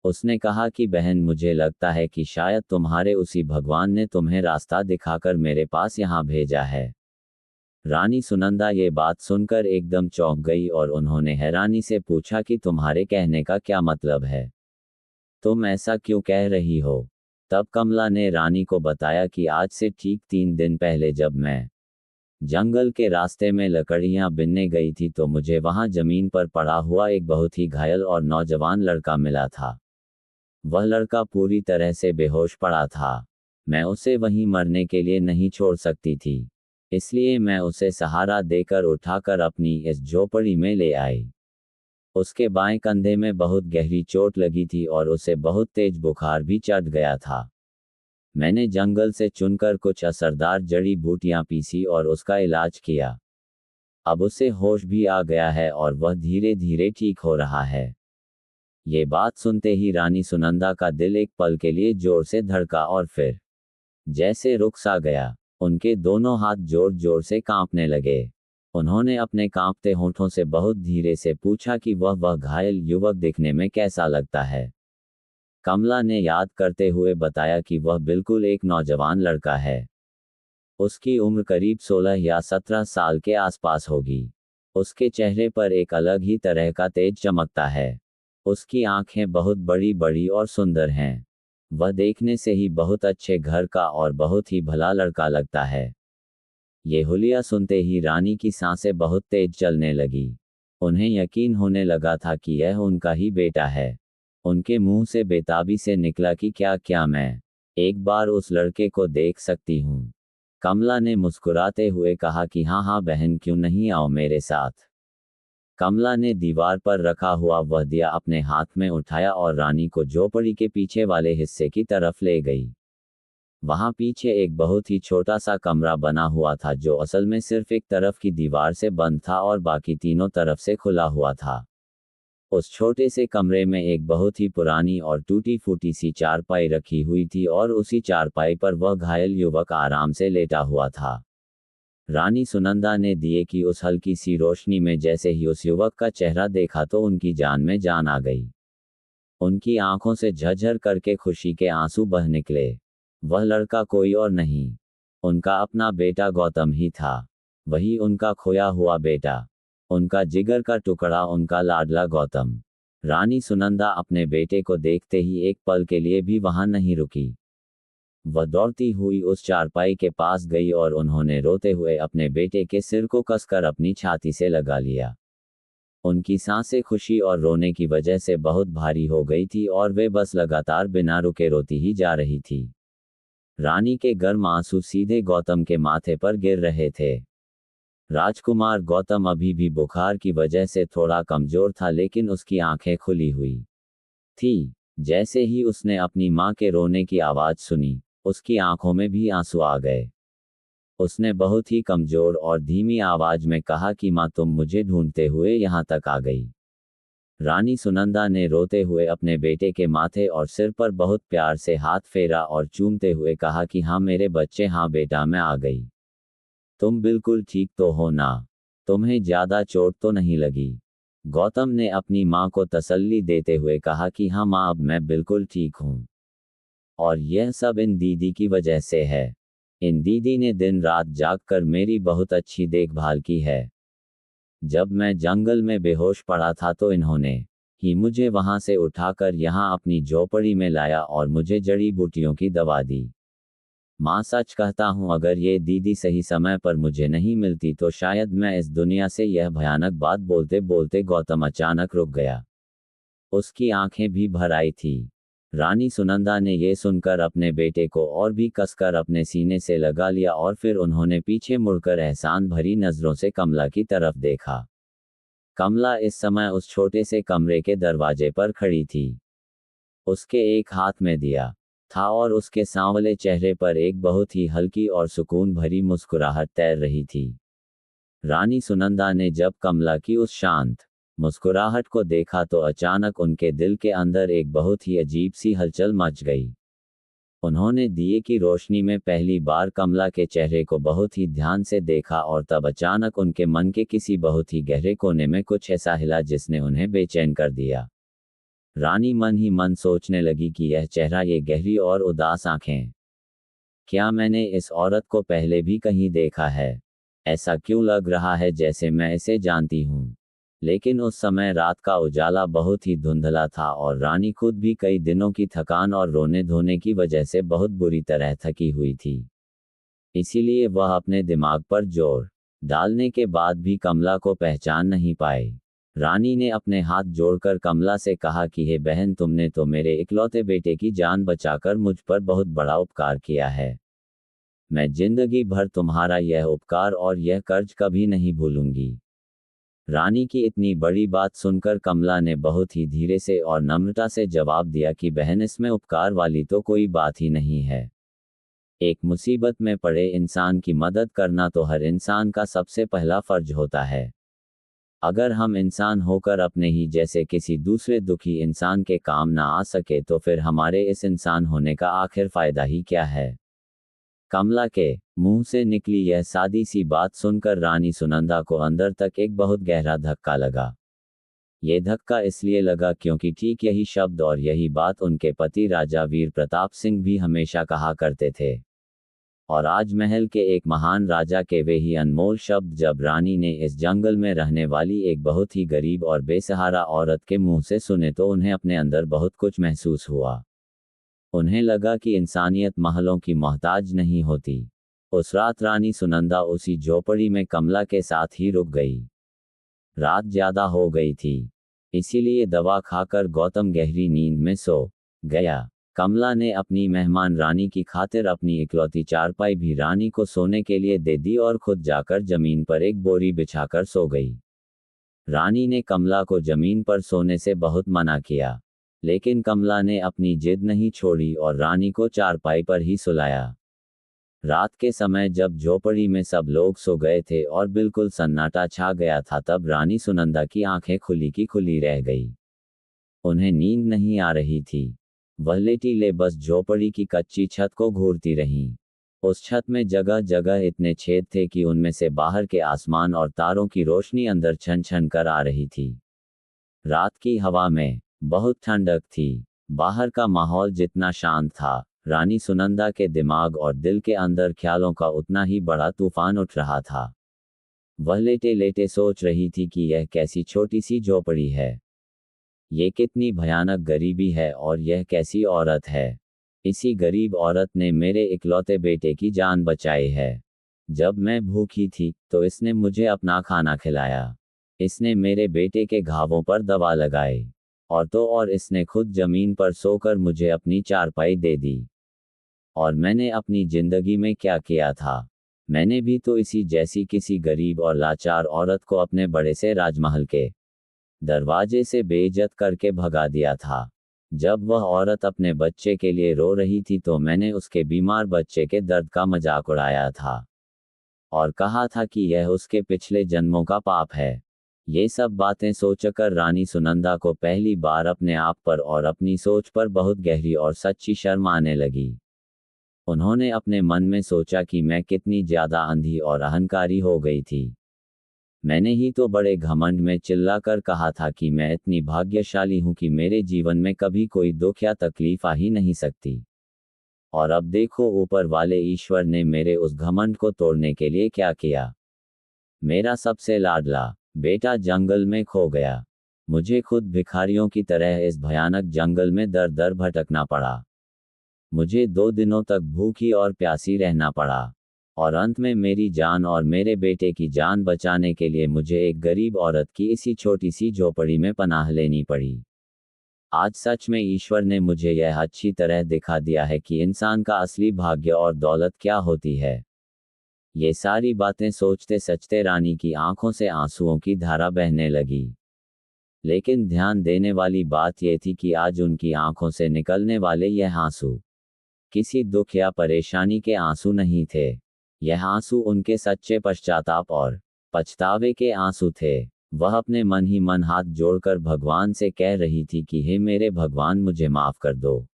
उसने कहा कि बहन, मुझे लगता है कि शायद तुम्हारे उसी भगवान ने तुम्हें रास्ता दिखाकर मेरे पास यहाँ भेजा है। रानी सुनंदा ये बात सुनकर एकदम चौंक गई और उन्होंने हैरानी से पूछा कि तुम्हारे कहने का क्या मतलब है? तुम ऐसा क्यों कह रही हो? तब कमला ने रानी को बताया कि आज से ठीक 3 दिन पहले जब मैं जंगल के रास्ते में लकड़ियां बीनने गई थी तो मुझे वहां जमीन पर पड़ा हुआ एक बहुत ही घायल और नौजवान लड़का मिला था। वह लड़का पूरी तरह से बेहोश पड़ा था। मैं उसे वहीं मरने के लिए नहीं छोड़ सकती थी, इसलिए मैं उसे सहारा देकर उठाकर अपनी इस झोपड़ी में ले आई। उसके बाएं कंधे में बहुत गहरी चोट लगी थी और उसे बहुत तेज बुखार भी चढ़ गया था। मैंने जंगल से चुनकर कुछ असरदार जड़ी बूटियां पीसी और उसका इलाज किया। अब उसे होश भी आ गया है और वह धीरे धीरे ठीक हो रहा है। ये बात सुनते ही रानी सुनंदा का दिल एक पल के लिए जोर से धड़का और फिर जैसे रुक सा गया। उनके दोनों हाथ जोर जोर से कांपने लगे। उन्होंने अपने कांपते होठों से बहुत धीरे से पूछा कि वह घायल युवक दिखने में कैसा लगता है। कमला ने याद करते हुए बताया कि वह बिल्कुल एक नौजवान लड़का है। उसकी उम्र करीब 16 या 17 साल के आसपास होगी। उसके चेहरे पर एक अलग ही तरह का तेज चमकता है। उसकी आंखें बहुत बड़ी बड़ी और सुंदर हैं। वह देखने से ही बहुत अच्छे घर का और बहुत ही भला लड़का लगता है। ये हुलिया सुनते ही रानी की सांसें बहुत तेज चलने लगी। उन्हें यकीन होने लगा था कि यह उनका ही बेटा है। उनके मुंह से बेताबी से निकला कि क्या मैं एक बार उस लड़के को देख सकती हूँ? कमला ने मुस्कुराते हुए कहा कि हाँ बहन, क्यों नहीं, आओ मेरे साथ। कमला ने दीवार पर रखा हुआ वह दिया अपने हाथ में उठाया और रानी को झोपड़ी के पीछे वाले हिस्से की तरफ ले गई। वहां पीछे एक बहुत ही छोटा सा कमरा बना हुआ था जो असल में सिर्फ एक तरफ की दीवार से बंद था और बाकी तीनों तरफ से खुला हुआ था। उस छोटे से कमरे में एक बहुत ही पुरानी और टूटी फूटी सी चारपाई रखी हुई थी और उसी चारपाई पर वह घायल युवक आराम से लेटा हुआ था। रानी सुनंदा ने दिए कि उस हल्की सी रोशनी में जैसे ही उस युवक का चेहरा देखा तो उनकी जान में जान आ गई। उनकी आंखों से झरझर करके खुशी के आंसू बह निकले। वह लड़का कोई और नहीं, उनका अपना बेटा गौतम ही था। वही उनका खोया हुआ बेटा, उनका जिगर का टुकड़ा, उनका लाडला गौतम। रानी सुनंदा अपने बेटे को देखते ही एक पल के लिए भी वहां नहीं रुकी। वह दौड़ती हुई उस चारपाई के पास गई और उन्होंने रोते हुए अपने बेटे के सिर को कसकर अपनी छाती से लगा लिया। उनकी सांसें खुशी और रोने की वजह से बहुत भारी हो गई थी और वे बस लगातार बिना रुके रोती ही जा रही थी। रानी के गर्म आंसू सीधे गौतम के माथे पर गिर रहे थे। राजकुमार गौतम अभी भी बुखार की वजह से थोड़ा कमजोर था, लेकिन उसकी आंखें खुली हुई थी। जैसे ही उसने अपनी मां के रोने की आवाज सुनी, उसकी आंखों में भी आंसू आ गए। उसने बहुत ही कमजोर और धीमी आवाज में कहा कि मां, तुम मुझे ढूंढते हुए यहां तक आ गई। रानी सुनंदा ने रोते हुए अपने बेटे के माथे और सिर पर बहुत प्यार से हाथ फेरा और चूमते हुए कहा कि हाँ मेरे बच्चे, हाँ बेटा, मैं आ गई। तुम बिल्कुल ठीक तो हो ना? तुम्हें ज्यादा चोट तो नहीं लगी? गौतम ने अपनी मां को तसल्ली देते हुए कहा कि हाँ मां, अब मैं बिल्कुल ठीक हूँ। और यह सब इन दीदी की वजह से है। इन दीदी ने दिन रात जागकर मेरी बहुत अच्छी देखभाल की है। जब मैं जंगल में बेहोश पड़ा था तो इन्होंने ही मुझे वहां से उठाकर यहाँ अपनी झोपड़ी में लाया और मुझे जड़ी बूटियों की दवा दी। माँ सच कहता हूँ, अगर ये दीदी सही समय पर मुझे नहीं मिलती तो शायद मैं इस दुनिया से। यह भयानक बात बोलते बोलते गौतम अचानक रुक गया। उसकी आंखें भी भर आई थी। रानी सुनंदा ने यह सुनकर अपने बेटे को और भी कसकर अपने सीने से लगा लिया और फिर उन्होंने पीछे मुड़कर एहसान भरी नजरों से कमला की तरफ देखा। कमला इस समय उस छोटे से कमरे के दरवाजे पर खड़ी थी। उसके एक हाथ में दिया था और उसके सांवले चेहरे पर एक बहुत ही हल्की और सुकून भरी मुस्कुराहट तैर रही थी। रानी सुनंदा ने जब कमला की उस शांत मुस्कुराहट को देखा तो अचानक उनके दिल के अंदर एक बहुत ही अजीब सी हलचल मच गई। उन्होंने दिए की रोशनी में पहली बार कमला के चेहरे को बहुत ही ध्यान से देखा और तब अचानक उनके मन के किसी बहुत ही गहरे कोने में कुछ ऐसा हिला जिसने उन्हें बेचैन कर दिया। रानी मन ही मन सोचने लगी कि यह चेहरा, ये गहरी और उदास आंखें, क्या मैंने इस औरत को पहले भी कहीं देखा है? ऐसा क्यों लग रहा है जैसे मैं इसे जानती हूँ? लेकिन उस समय रात का उजाला बहुत ही धुंधला था और रानी खुद भी कई दिनों की थकान और रोने धोने की वजह से बहुत बुरी तरह थकी हुई थी। इसीलिए वह अपने दिमाग पर जोर डालने के बाद भी कमला को पहचान नहीं पाई। रानी ने अपने हाथ जोड़कर कमला से कहा कि हे बहन, तुमने तो मेरे इकलौते बेटे की जान बचाकर मुझ पर बहुत बड़ा उपकार किया है। मैं जिंदगी भर तुम्हारा यह उपकार और यह कर्ज कभी नहीं भूलूंगी। रानी की इतनी बड़ी बात सुनकर कमला ने बहुत ही धीरे से और नम्रता से जवाब दिया कि बहन, इसमें उपकार वाली तो कोई बात ही नहीं है। एक मुसीबत में पड़े इंसान की मदद करना तो हर इंसान का सबसे पहला फर्ज होता है। अगर हम इंसान होकर अपने ही जैसे किसी दूसरे दुखी इंसान के काम ना आ सके तो फिर हमारे इस इंसान होने का आखिर फायदा ही क्या है? कमला के मुंह से निकली यह सादी सी बात सुनकर रानी सुनंदा को अंदर तक एक बहुत गहरा धक्का लगा। ये धक्का इसलिए लगा क्योंकि ठीक यही शब्द और यही बात उनके पति राजा वीर प्रताप सिंह भी हमेशा कहा करते थे। और आज महल के एक महान राजा के वे ही अनमोल शब्द जब रानी ने इस जंगल में रहने वाली एक बहुत ही गरीब और बेसहारा औरत के मुंह से सुने तो उन्हें अपने अंदर बहुत कुछ महसूस हुआ। उन्हें लगा कि इंसानियत महलों की मोहताज नहीं होती। उस रात रानी सुनंदा उसी झोपड़ी में कमला के साथ ही रुक गई। रात ज्यादा हो गई थी, इसीलिए दवा खाकर गौतम गहरी नींद में सो गया। कमला ने अपनी मेहमान रानी की खातिर अपनी इकलौती चारपाई भी रानी को सोने के लिए दे दी और खुद जाकर जमीन पर एक बोरी बिछाकर सो गई। रानी ने कमला को जमीन पर सोने से बहुत मना किया, लेकिन कमला ने अपनी जिद नहीं छोड़ी और रानी को चारपाई पर ही सुलाया। रात के समय जब झोपड़ी में सब लोग सो गए थे और बिल्कुल सन्नाटा छा गया था तब रानी सुनंदा की आंखें खुली की खुली रह गई। उन्हें नींद नहीं आ रही थी। वह लेटी ले बस झोपड़ी की कच्ची छत को घूरती रहीं। उस छत में जगह जगह इतने छेद थे कि उनमें से बाहर के आसमान और तारों की रोशनी अंदर छन छन कर आ रही थी। रात की हवा में बहुत ठंडक थी। बाहर का माहौल जितना शांत था, रानी सुनंदा के दिमाग और दिल के अंदर ख्यालों का उतना ही बड़ा तूफान उठ रहा था। वह लेटे लेटे सोच रही थी कि यह कैसी छोटी सी झोपड़ी है, ये कितनी भयानक गरीबी है और यह कैसी औरत है। इसी गरीब औरत ने मेरे इकलौते बेटे की जान बचाई है। जब मैं भूखी थी तो इसने मुझे अपना खाना खिलाया। इसने मेरे बेटे के घावों पर दवा लगाई और तो और इसने खुद जमीन पर सोकर मुझे अपनी चारपाई दे दी। और मैंने अपनी जिंदगी में क्या किया था? मैंने भी तो इसी जैसी किसी गरीब और लाचार औरत को अपने बड़े से राजमहल के दरवाजे से बेइज्जत करके भगा दिया था। जब वह औरत अपने बच्चे के लिए रो रही थी तो मैंने उसके बीमार बच्चे के दर्द का मजाक उड़ाया था और कहा था कि यह उसके पिछले जन्मों का पाप है। ये सब बातें सोचकर रानी सुनंदा को पहली बार अपने आप पर और अपनी सोच पर बहुत गहरी और सच्ची शर्म आने लगी। उन्होंने अपने मन में सोचा कि मैं कितनी ज्यादा अंधी और अहंकारी हो गई थी। मैंने ही तो बड़े घमंड में चिल्लाकर कहा था कि मैं इतनी भाग्यशाली हूं कि मेरे जीवन में कभी कोई दुख या तकलीफ आ ही नहीं सकती। और अब देखो ऊपर वाले ईश्वर ने मेरे उस घमंड को तोड़ने के लिए क्या किया। मेरा सबसे लाडला बेटा जंगल में खो गया। मुझे खुद भिखारियों की तरह इस भयानक जंगल में दर दर भटकना पड़ा। मुझे 2 दिनों तक भूखी और प्यासी रहना पड़ा, और अंत में मेरी जान और मेरे बेटे की जान बचाने के लिए मुझे एक गरीब औरत की इसी छोटी सी झोपड़ी में पनाह लेनी पड़ी। आज सच में ईश्वर ने मुझे यह अच्छी तरह दिखा दिया है कि इंसान का असली भाग्य और दौलत क्या होती है। ये सारी बातें सोचते सचते रानी की आंखों से आंसुओं की धारा बहने लगी। लेकिन ध्यान देने वाली बात यह थी कि आज उनकी आंखों से निकलने वाले यह आंसू किसी दुख या परेशानी के आंसू नहीं थे। यह आंसू उनके सच्चे पश्चाताप और पछतावे के आंसू थे। वह अपने मन ही मन हाथ जोड़कर भगवान से कह रही थी कि हे मेरे भगवान, मुझे माफ कर दो।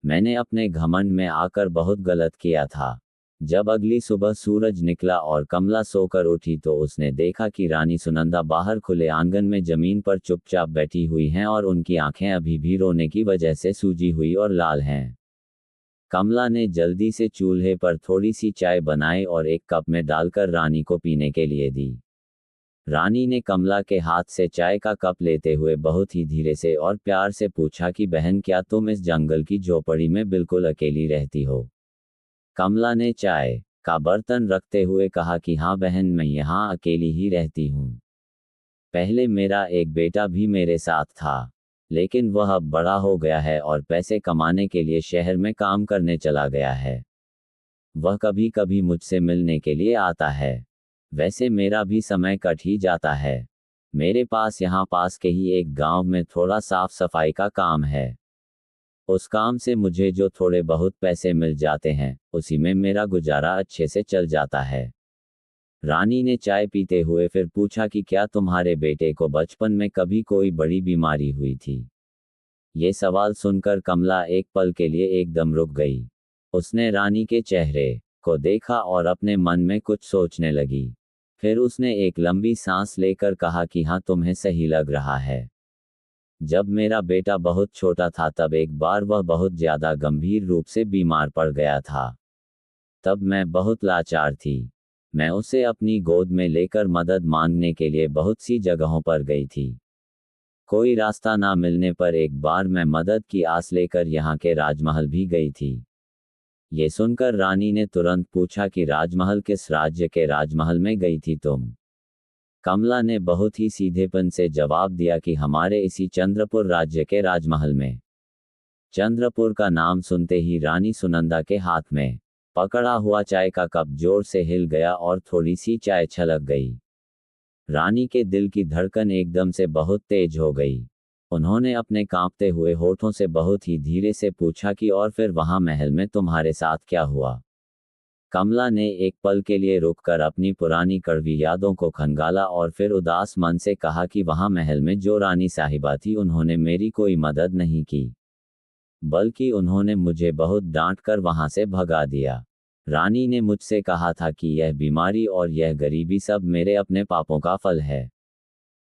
मैंने अपने घमंड में आकर बहुत गलत किया था। जब अगली सुबह सूरज निकला और कमला सोकर उठी तो उसने देखा कि रानी सुनंदा बाहर खुले आंगन में जमीन पर चुपचाप बैठी हुई हैं और उनकी आंखें अभी भी रोने की वजह से सूजी हुई और लाल हैं। कमला ने जल्दी से चूल्हे पर थोड़ी सी चाय बनाई और एक कप में डालकर रानी को पीने के लिए दी। रानी ने कमला के हाथ से चाय का कप लेते हुए बहुत ही धीरे से और प्यार से पूछा कि बहन, क्या तुम इस जंगल की झोपड़ी में बिल्कुल अकेली रहती हो? कमला ने चाय का बर्तन रखते हुए कहा कि हाँ बहन, मैं यहाँ अकेली ही रहती हूँ। पहले मेरा एक बेटा भी मेरे साथ था, लेकिन वह अब बड़ा हो गया है और पैसे कमाने के लिए शहर में काम करने चला गया है। वह कभी कभी मुझसे मिलने के लिए आता है। वैसे मेरा भी समय कट ही जाता है। मेरे पास यहाँ पास के ही एक गांव में थोड़ा साफ सफाई का काम है। उस काम से मुझे जो थोड़े बहुत पैसे मिल जाते हैं, उसी में मेरा गुजारा अच्छे से चल जाता है। रानी ने चाय पीते हुए फिर पूछा कि क्या तुम्हारे बेटे को बचपन में कभी कोई बड़ी बीमारी हुई थी? ये सवाल सुनकर कमला एक पल के लिए एकदम रुक गई। उसने रानी के चेहरे को देखा और अपने मन में कुछ सोचने लगी। फिर उसने एक लंबी सांस लेकर कहा कि हाँ, तुम्हें सही लग रहा है। जब मेरा बेटा बहुत छोटा था तब एक बार वह बहुत ज्यादा गंभीर रूप से बीमार पड़ गया था। तब मैं बहुत लाचार थी। मैं उसे अपनी गोद में लेकर मदद मांगने के लिए बहुत सी जगहों पर गई थी। कोई रास्ता ना मिलने पर एक बार मैं मदद की आस लेकर यहाँ के राजमहल भी गई थी। ये सुनकर रानी ने तुरंत पूछा कि राजमहल, किस राज्य के राजमहल में गई थी तुम? कमला ने बहुत ही सीधेपन से जवाब दिया कि हमारे इसी चंद्रपुर राज्य के राजमहल में। चंद्रपुर का नाम सुनते ही रानी सुनंदा के हाथ में पकड़ा हुआ चाय का कप जोर से हिल गया और थोड़ी सी चाय छलक गई। रानी के दिल की धड़कन एकदम से बहुत तेज हो गई। उन्होंने अपने कांपते हुए होठों से बहुत ही धीरे से पूछा कि और फिर वहां महल में तुम्हारे साथ क्या हुआ? कमला ने एक पल के लिए रुककर अपनी पुरानी कड़वी यादों को खंगाला और फिर उदास मन से कहा कि वहां महल में जो रानी साहिबा थी उन्होंने मेरी कोई मदद नहीं की, बल्कि उन्होंने मुझे बहुत डांट कर वहां से भगा दिया। रानी ने मुझसे कहा था कि यह बीमारी और यह गरीबी सब मेरे अपने पापों का फल है।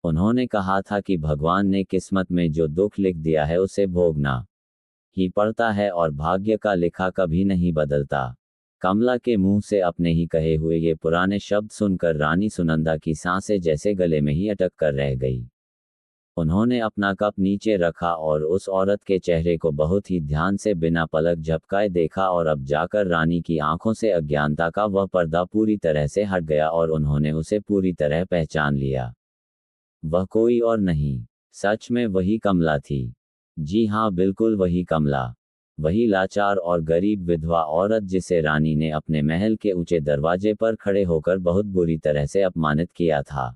उन्होंने कहा था कि भगवान ने किस्मत में जो दुख लिख दिया है उसे भोगना ही पड़ता है और भाग्य का लिखा कभी नहीं बदलता। कमला के मुंह से अपने ही कहे हुए ये पुराने शब्द सुनकर रानी सुनंदा की सांसें जैसे गले में ही अटक कर रह गई। उन्होंने अपना कप नीचे रखा और उस औरत के चेहरे को बहुत ही ध्यान से बिना पलक झपकाए देखा और अब जाकर रानी की आंखों से अज्ञानता का वह पर्दा पूरी तरह से हट गया और उन्होंने उसे पूरी तरह पहचान लिया। वह कोई और नहीं, सच में वही कमला थी। जी हाँ, बिल्कुल वही कमला। वही लाचार और गरीब विधवा औरत जिसे रानी ने अपने महल के ऊंचे दरवाजे पर खड़े होकर बहुत बुरी तरह से अपमानित किया था।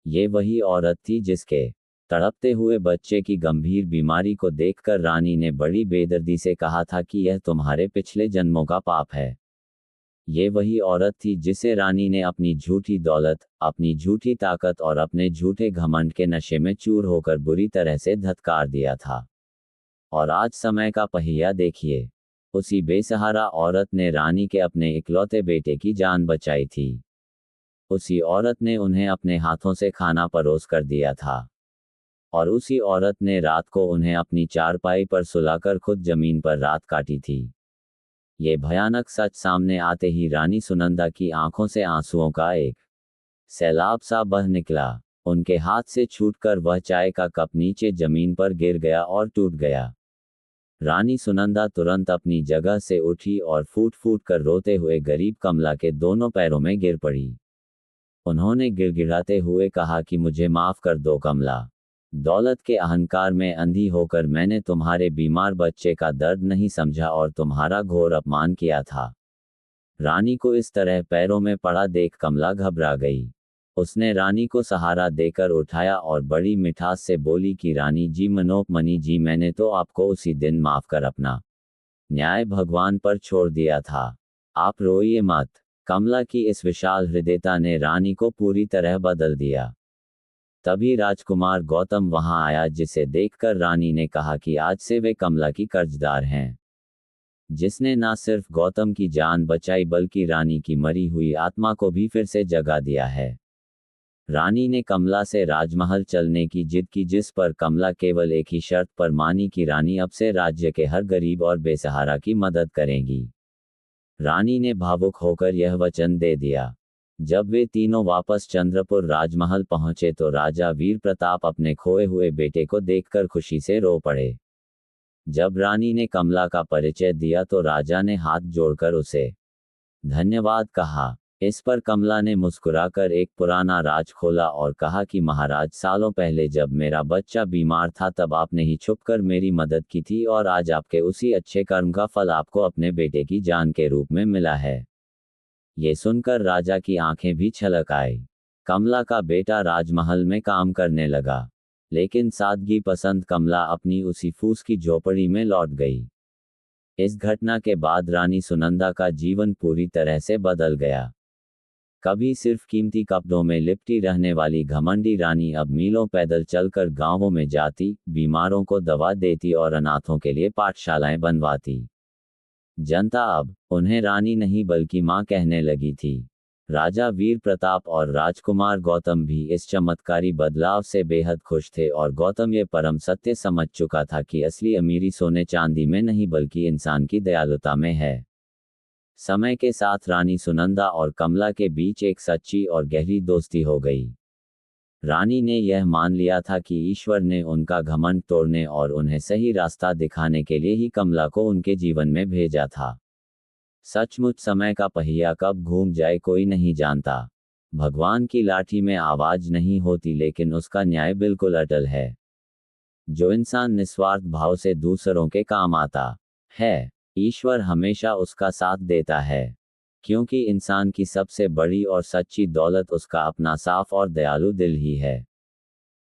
ये वही औरत थी जिसके तड़पते हुए बच्चे की गंभीर बीमारी को देखकर रानी ने बड़ी बेदर्दी से कहा था कि यह तुम्हारे पिछले जन्मों का पाप है। ये वही औरत थी जिसे रानी ने अपनी झूठी दौलत, अपनी झूठी ताकत और अपने झूठे घमंड के नशे में चूर होकर बुरी तरह से धत्कार दिया था। और आज समय का पहिया देखिए, उसी बेसहारा औरत ने रानी के अपने इकलौते बेटे की जान बचाई थी। उसी औरत ने उन्हें अपने हाथों से खाना परोस कर दिया था। और उसी औरत ने रात को उन्हें अपनी चारपाई पर सुलाकर खुद जमीन पर रात काटी थी। ये भयानक सच सामने आते ही रानी सुनंदा की आंखों से आंसुओं का एक सैलाब सा बह निकला। उनके हाथ से छूटकर वह चाय का कप नीचे जमीन पर गिर गया और टूट गया। रानी सुनंदा तुरंत अपनी जगह से उठी और फूट फूट कर रोते हुए गरीब कमला के दोनों पैरों में गिर पड़ी। उन्होंने गिड़गिड़ाते हुए कहा कि मुझे माफ कर दो कमला। दौलत के अहंकार में अंधी होकर मैंने तुम्हारे बीमार बच्चे का दर्द नहीं समझा और तुम्हारा घोर अपमान किया था। रानी को इस तरह पैरों में पड़ा देख कमला घबरा गई। उसने रानी को सहारा देकर उठाया और बड़ी मिठास से बोली कि रानी जी, मनोक मनी जी, मैंने तो आपको उसी दिन माफ कर अपना न्याय भगवान पर छोड़ दिया था। आप रोइए मत। कमला की इस विशाल हृदयता ने रानी को पूरी तरह बदल दिया। तभी राजकुमार गौतम वहां आया, जिसे देखकर रानी ने कहा कि आज से वे कमला की कर्जदार हैं, जिसने न सिर्फ गौतम की जान बचाई बल्कि रानी की मरी हुई आत्मा को भी फिर से जगा दिया है। रानी ने कमला से राजमहल चलने की जिद की, जिस पर कमला केवल एक ही शर्त पर मानी कि रानी अब से राज्य के हर गरीब और बेसहारा की मदद करेगी। रानी ने भावुक होकर यह वचन दे दिया। जब वे तीनों वापस चंद्रपुर राजमहल पहुंचे तो राजा वीर प्रताप अपने खोए हुए बेटे को देखकर खुशी से रो पड़े। जब रानी ने कमला का परिचय दिया तो राजा ने हाथ जोड़कर उसे धन्यवाद कहा। इस पर कमला ने मुस्कुराकर एक पुराना राज खोला और कहा कि महाराज, सालों पहले जब मेरा बच्चा बीमार था तब आपने ही छुपकर मेरी मदद की थी और आज आपके उसी अच्छे कर्म का फल आपको अपने बेटे की जान के रूप में मिला है। ये सुनकर राजा की आंखें भी छलक आई। कमला का बेटा राजमहल में काम करने लगा, लेकिन सादगी पसंद कमला अपनी उसी फूस की झोपड़ी में लौट गई। इस घटना के बाद रानी सुनंदा का जीवन पूरी तरह से बदल गया। कभी सिर्फ कीमती कपड़ों में लिपटी रहने वाली घमंडी रानी अब मीलों पैदल चलकर गांवों में जाती, बीमारों को दवा देती और अनाथों के लिए पाठशालाएं बनवाती। जनता अब उन्हें रानी नहीं बल्कि मां कहने लगी थी। राजा वीर प्रताप और राजकुमार गौतम भी इस चमत्कारी बदलाव से बेहद खुश थे और गौतम ये परम सत्य समझ चुका था कि असली अमीरी सोने चांदी में नहीं बल्कि इंसान की दयालुता में है। समय के साथ रानी सुनंदा और कमला के बीच एक सच्ची और गहरी दोस्ती हो गई। रानी ने यह मान लिया था कि ईश्वर ने उनका घमंड तोड़ने और उन्हें सही रास्ता दिखाने के लिए ही कमला को उनके जीवन में भेजा था। सचमुच समय का पहिया कब घूम जाए कोई नहीं जानता। भगवान की लाठी में आवाज नहीं होती, लेकिन उसका न्याय बिल्कुल अटल है। जो इंसान निस्वार्थ भाव से दूसरों के काम आता है, ईश्वर हमेशा उसका साथ देता है, क्योंकि इंसान की सबसे बड़ी और सच्ची दौलत उसका अपना साफ और दयालु दिल ही है।